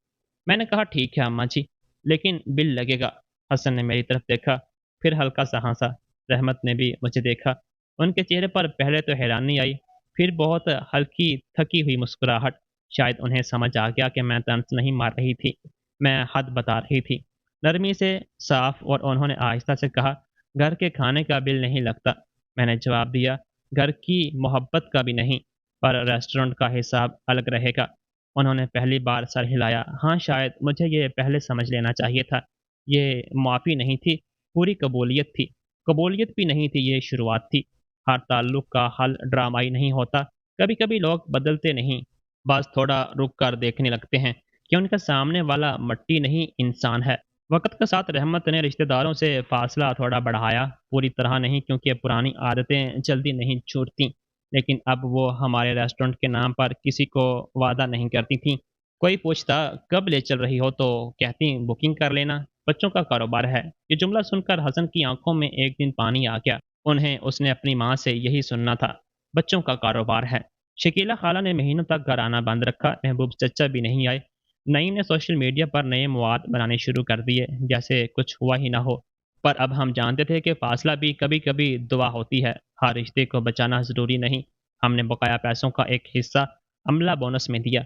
मैंने कहा, ठीक है अम्मा जी, लेकिन बिल लगेगा। हसन ने मेरी तरफ देखा, फिर हल्का सा हंसा। रहमत ने भी मुझे देखा। उनके चेहरे पर पहले तो हैरानी आई, फिर बहुत हल्की थकी हुई मुस्कुराहट। शायद उन्हें समझ आ गया कि मैं तंज नहीं मार रही थी, मैं हद बता रही थी। नरमी से, साफ और उन्होंने आहिस्ता से कहा, घर के खाने का बिल नहीं लगता। मैंने जवाब दिया, घर की मोहब्बत का भी नहीं, पर रेस्टोरेंट का हिसाब अलग रहेगा। उन्होंने पहली बार सर हिलाया। हाँ, शायद मुझे ये पहले समझ लेना चाहिए था। ये माफ़ी नहीं थी, पूरी कबूलियत थी। कबूलियत भी नहीं थी, ये शुरुआत थी। हर ताल्लुक का हल ड्रामाई नहीं होता। कभी-कभी लोग बदलते नहीं, बस थोड़ा रुक कर देखने लगते हैं कि उनके सामने वाला मट्टी नहीं इंसान है। वक़्त के साथ रहमत ने रिश्तेदारों से फ़ासला थोड़ा बढ़ाया, पूरी तरह नहीं क्योंकि पुरानी आदतें जल्दी नहीं छूटतीं, लेकिन अब वो हमारे रेस्टोरेंट के नाम पर किसी को वादा नहीं करती थीं। कोई पूछता, कब ले चल रही हो? तो कहतीं, बुकिंग कर लेना, बच्चों का कारोबार है। ये जुमला सुनकर हसन की आंखों में एक दिन पानी आ गया। उन्हें उसने अपनी माँ से यही सुनना था, बच्चों का कारोबार है। शकीला खाला ने महीनों तक घर आना बंद रखा, महबूब चचा भी नहीं आए। नईम ने सोशल मीडिया पर नए मवाद बनाने शुरू कर दिए, जैसे कुछ हुआ ही ना हो। पर अब हम जानते थे कि फासला भी कभी कभी दुआ होती है। हर रिश्ते को बचाना ज़रूरी नहीं। हमने बकाया पैसों का एक हिस्सा अमला बोनस में दिया।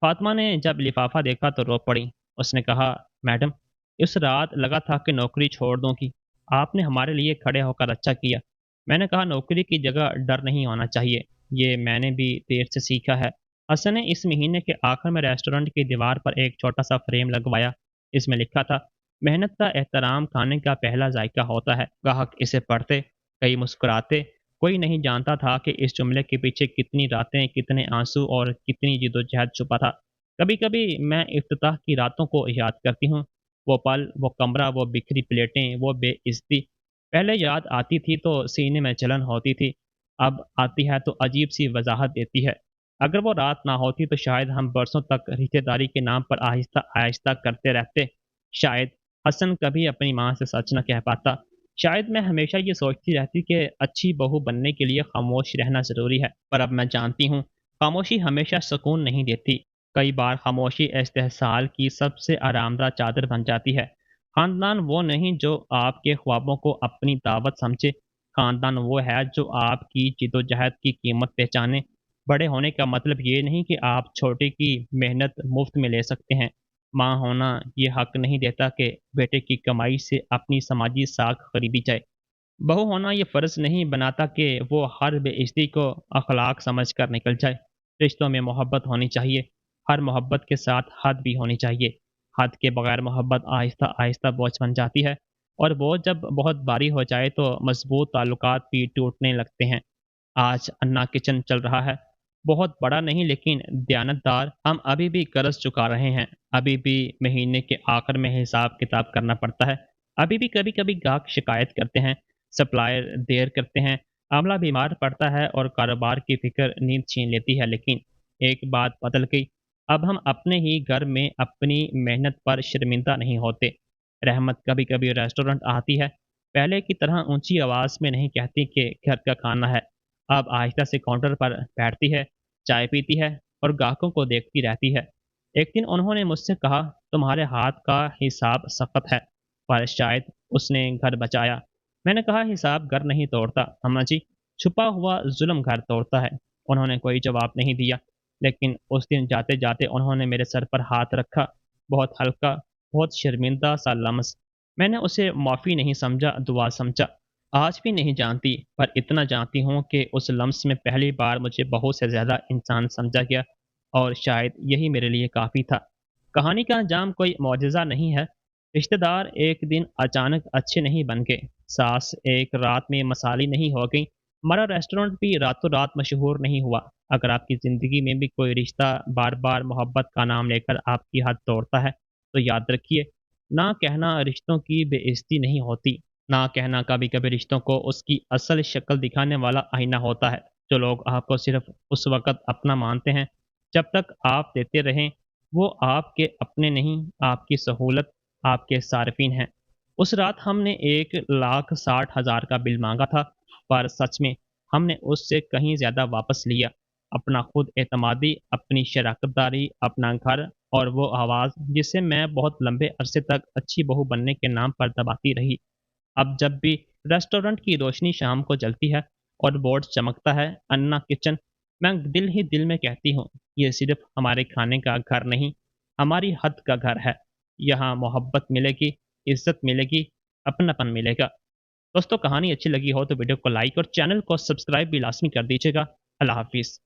फातिमा ने जब लिफाफा देखा तो रो पड़ी। उसने कहा, मैडम, इस रात लगा था कि नौकरी छोड़ दूंगी। आपने हमारे लिए खड़े होकर अच्छा किया। मैंने कहा, नौकरी की जगह डर नहीं होना चाहिए। ये मैंने भी देर से सीखा है। हसन ने इस महीने के आखिर में रेस्टोरेंट की दीवार पर एक छोटा सा फ्रेम लगवाया। इसमें लिखा था, मेहनत का एहतराम खाने का पहला जायका होता है। ग्राहक इसे पढ़ते, कई मुस्कुराते। कोई नहीं जानता था कि इस जुमले के पीछे कितनी रातें, कितने आंसू और कितनी जिदोजहद छुपा था। कभी कभी मैं इफ्तिताह की रातों को याद करती हूँ। वो पल, वो कमरा, वो बिखरी प्लेटें, वो बेइज्जती। पहले याद आती थी तो सीने में जलन होती थी, अब आती है तो अजीब सी वजाहत देती है। अगर वो रात ना होती तो शायद हम बरसों तक रिश्तेदारी के नाम पर आहिस्ता आहिस्ता करते रहते। शायद हसन कभी अपनी माँ से सच न कह पाता। शायद मैं हमेशा ये सोचती रहती कि अच्छी बहू बनने के लिए खामोश रहना ज़रूरी है। पर अब मैं जानती हूँ, खामोशी हमेशा सुकून नहीं देती। कई बार खामोशी इस्तेहसाल की सबसे आरामदा चादर बन जाती है। ख़ानदान वो नहीं जो आपके ख्वाबों को अपनी दावत समझे। ख़ानदान वो है जो आपकी जिदोजहद की कीमत पहचाने। बड़े होने का मतलब ये नहीं कि आप छोटे की मेहनत मुफ्त में ले सकते हैं। माँ होना ये हक नहीं देता कि बेटे की कमाई से अपनी समाजी साख खरीदी जाए। बहू होना ये फ़र्ज़ नहीं बनाता कि वो हर बेइज्जती को अखलाक समझ कर निकल जाए। रिश्तों में मोहब्बत होनी चाहिए, हर मोहब्बत के साथ हद भी होनी चाहिए। हद के बगैर मोहब्बत आहिस्ता आहिस्ता बोझ बन जाती है, और बोझ जब बहुत भारी हो जाए तो मजबूत ताल्लुकात भी टूटने लगते हैं। आज अन्ना किचन चल रहा है, बहुत बड़ा नहीं लेकिन दयानतदार। हम अभी भी कर्ज चुका रहे हैं, अभी भी महीने के आखिर में हिसाब किताब करना पड़ता है, अभी भी कभी कभी ग्राहक शिकायत करते हैं, सप्लायर देर करते हैं, आमला बीमार पड़ता है और कारोबार की फिक्र नींद छीन लेती है। लेकिन एक बात बदल गई, اب ہم اپنے ہی گھر میں اپنی محنت پر شرمندہ نہیں ہوتے۔ رحمت کبھی کبھی ریسٹورنٹ آتی ہے، پہلے کی طرح اونچی آواز میں نہیں کہتی کہ گھر کا کھانا ہے۔ اب آہستہ سے کاؤنٹر پر بیٹھتی ہے، چائے پیتی ہے اور گاہکوں کو دیکھتی رہتی ہے۔ ایک دن انہوں نے مجھ سے کہا، تمہارے ہاتھ کا حساب سخت ہے، پر شاید اس نے گھر بچایا۔ میں نے کہا، حساب گھر نہیں توڑتا اماں جی، چھپا ہوا ظلم گھر توڑتا ہے۔ انہوں نے کوئی جواب نہیں دیا، لیکن اس دن جاتے جاتے انہوں نے میرے سر پر ہاتھ رکھا، بہت ہلکا، بہت شرمندہ سا لمس۔ میں نے اسے معافی نہیں سمجھا، دعا سمجھا۔ آج بھی نہیں جانتی، پر اتنا جانتی ہوں کہ اس لمس میں پہلی بار مجھے بہت سے زیادہ انسان سمجھا گیا، اور شاید یہی میرے لیے کافی تھا۔ کہانی کا انجام کوئی معجزہ نہیں ہے۔ رشتہ دار ایک دن اچانک اچھے نہیں بن گئے، ساس ایک رات میں مثالی نہیں ہو گئی، ہمارا ریسٹورنٹ بھی راتوں رات مشہور نہیں ہوا۔ اگر آپ کی زندگی میں بھی کوئی رشتہ بار بار محبت کا نام لے کر آپ کی حد توڑتا ہے، تو یاد رکھیے، نہ کہنا رشتوں کی بے عزتی نہیں ہوتی، نہ کہنا کبھی کبھی رشتوں کو اس کی اصل شکل دکھانے والا آئینہ ہوتا ہے۔ جو لوگ آپ کو صرف اس وقت اپنا مانتے ہیں جب تک آپ دیتے رہیں، وہ آپ کے اپنے نہیں، آپ کی سہولت، آپ کے صارفین ہیں۔ اس رات ہم نے 1,60,000 کا بل مانگا تھا، پر سچ میں ہم نے اس سے کہیں زیادہ واپس لیا۔ اپنا خود اعتمادی، اپنی شراکت داری، اپنا گھر، اور وہ آواز جسے میں بہت لمبے عرصے تک اچھی بہو بننے کے نام پر دباتی رہی۔ اب جب بھی ریسٹورنٹ کی روشنی شام کو جلتی ہے اور بورڈ چمکتا ہے انا کچن، میں دل ہی دل میں کہتی ہوں، یہ صرف ہمارے کھانے کا گھر نہیں، ہماری حد کا گھر ہے۔ یہاں محبت ملے گی، عزت ملے گی، اپناپن ملے گا۔ دوستوں، کہانی اچھی لگی ہو تو ویڈیو کو لائک اور چینل کو سبسکرائب بھی لازمی کر دیجیے گا۔ اللہ حافظ۔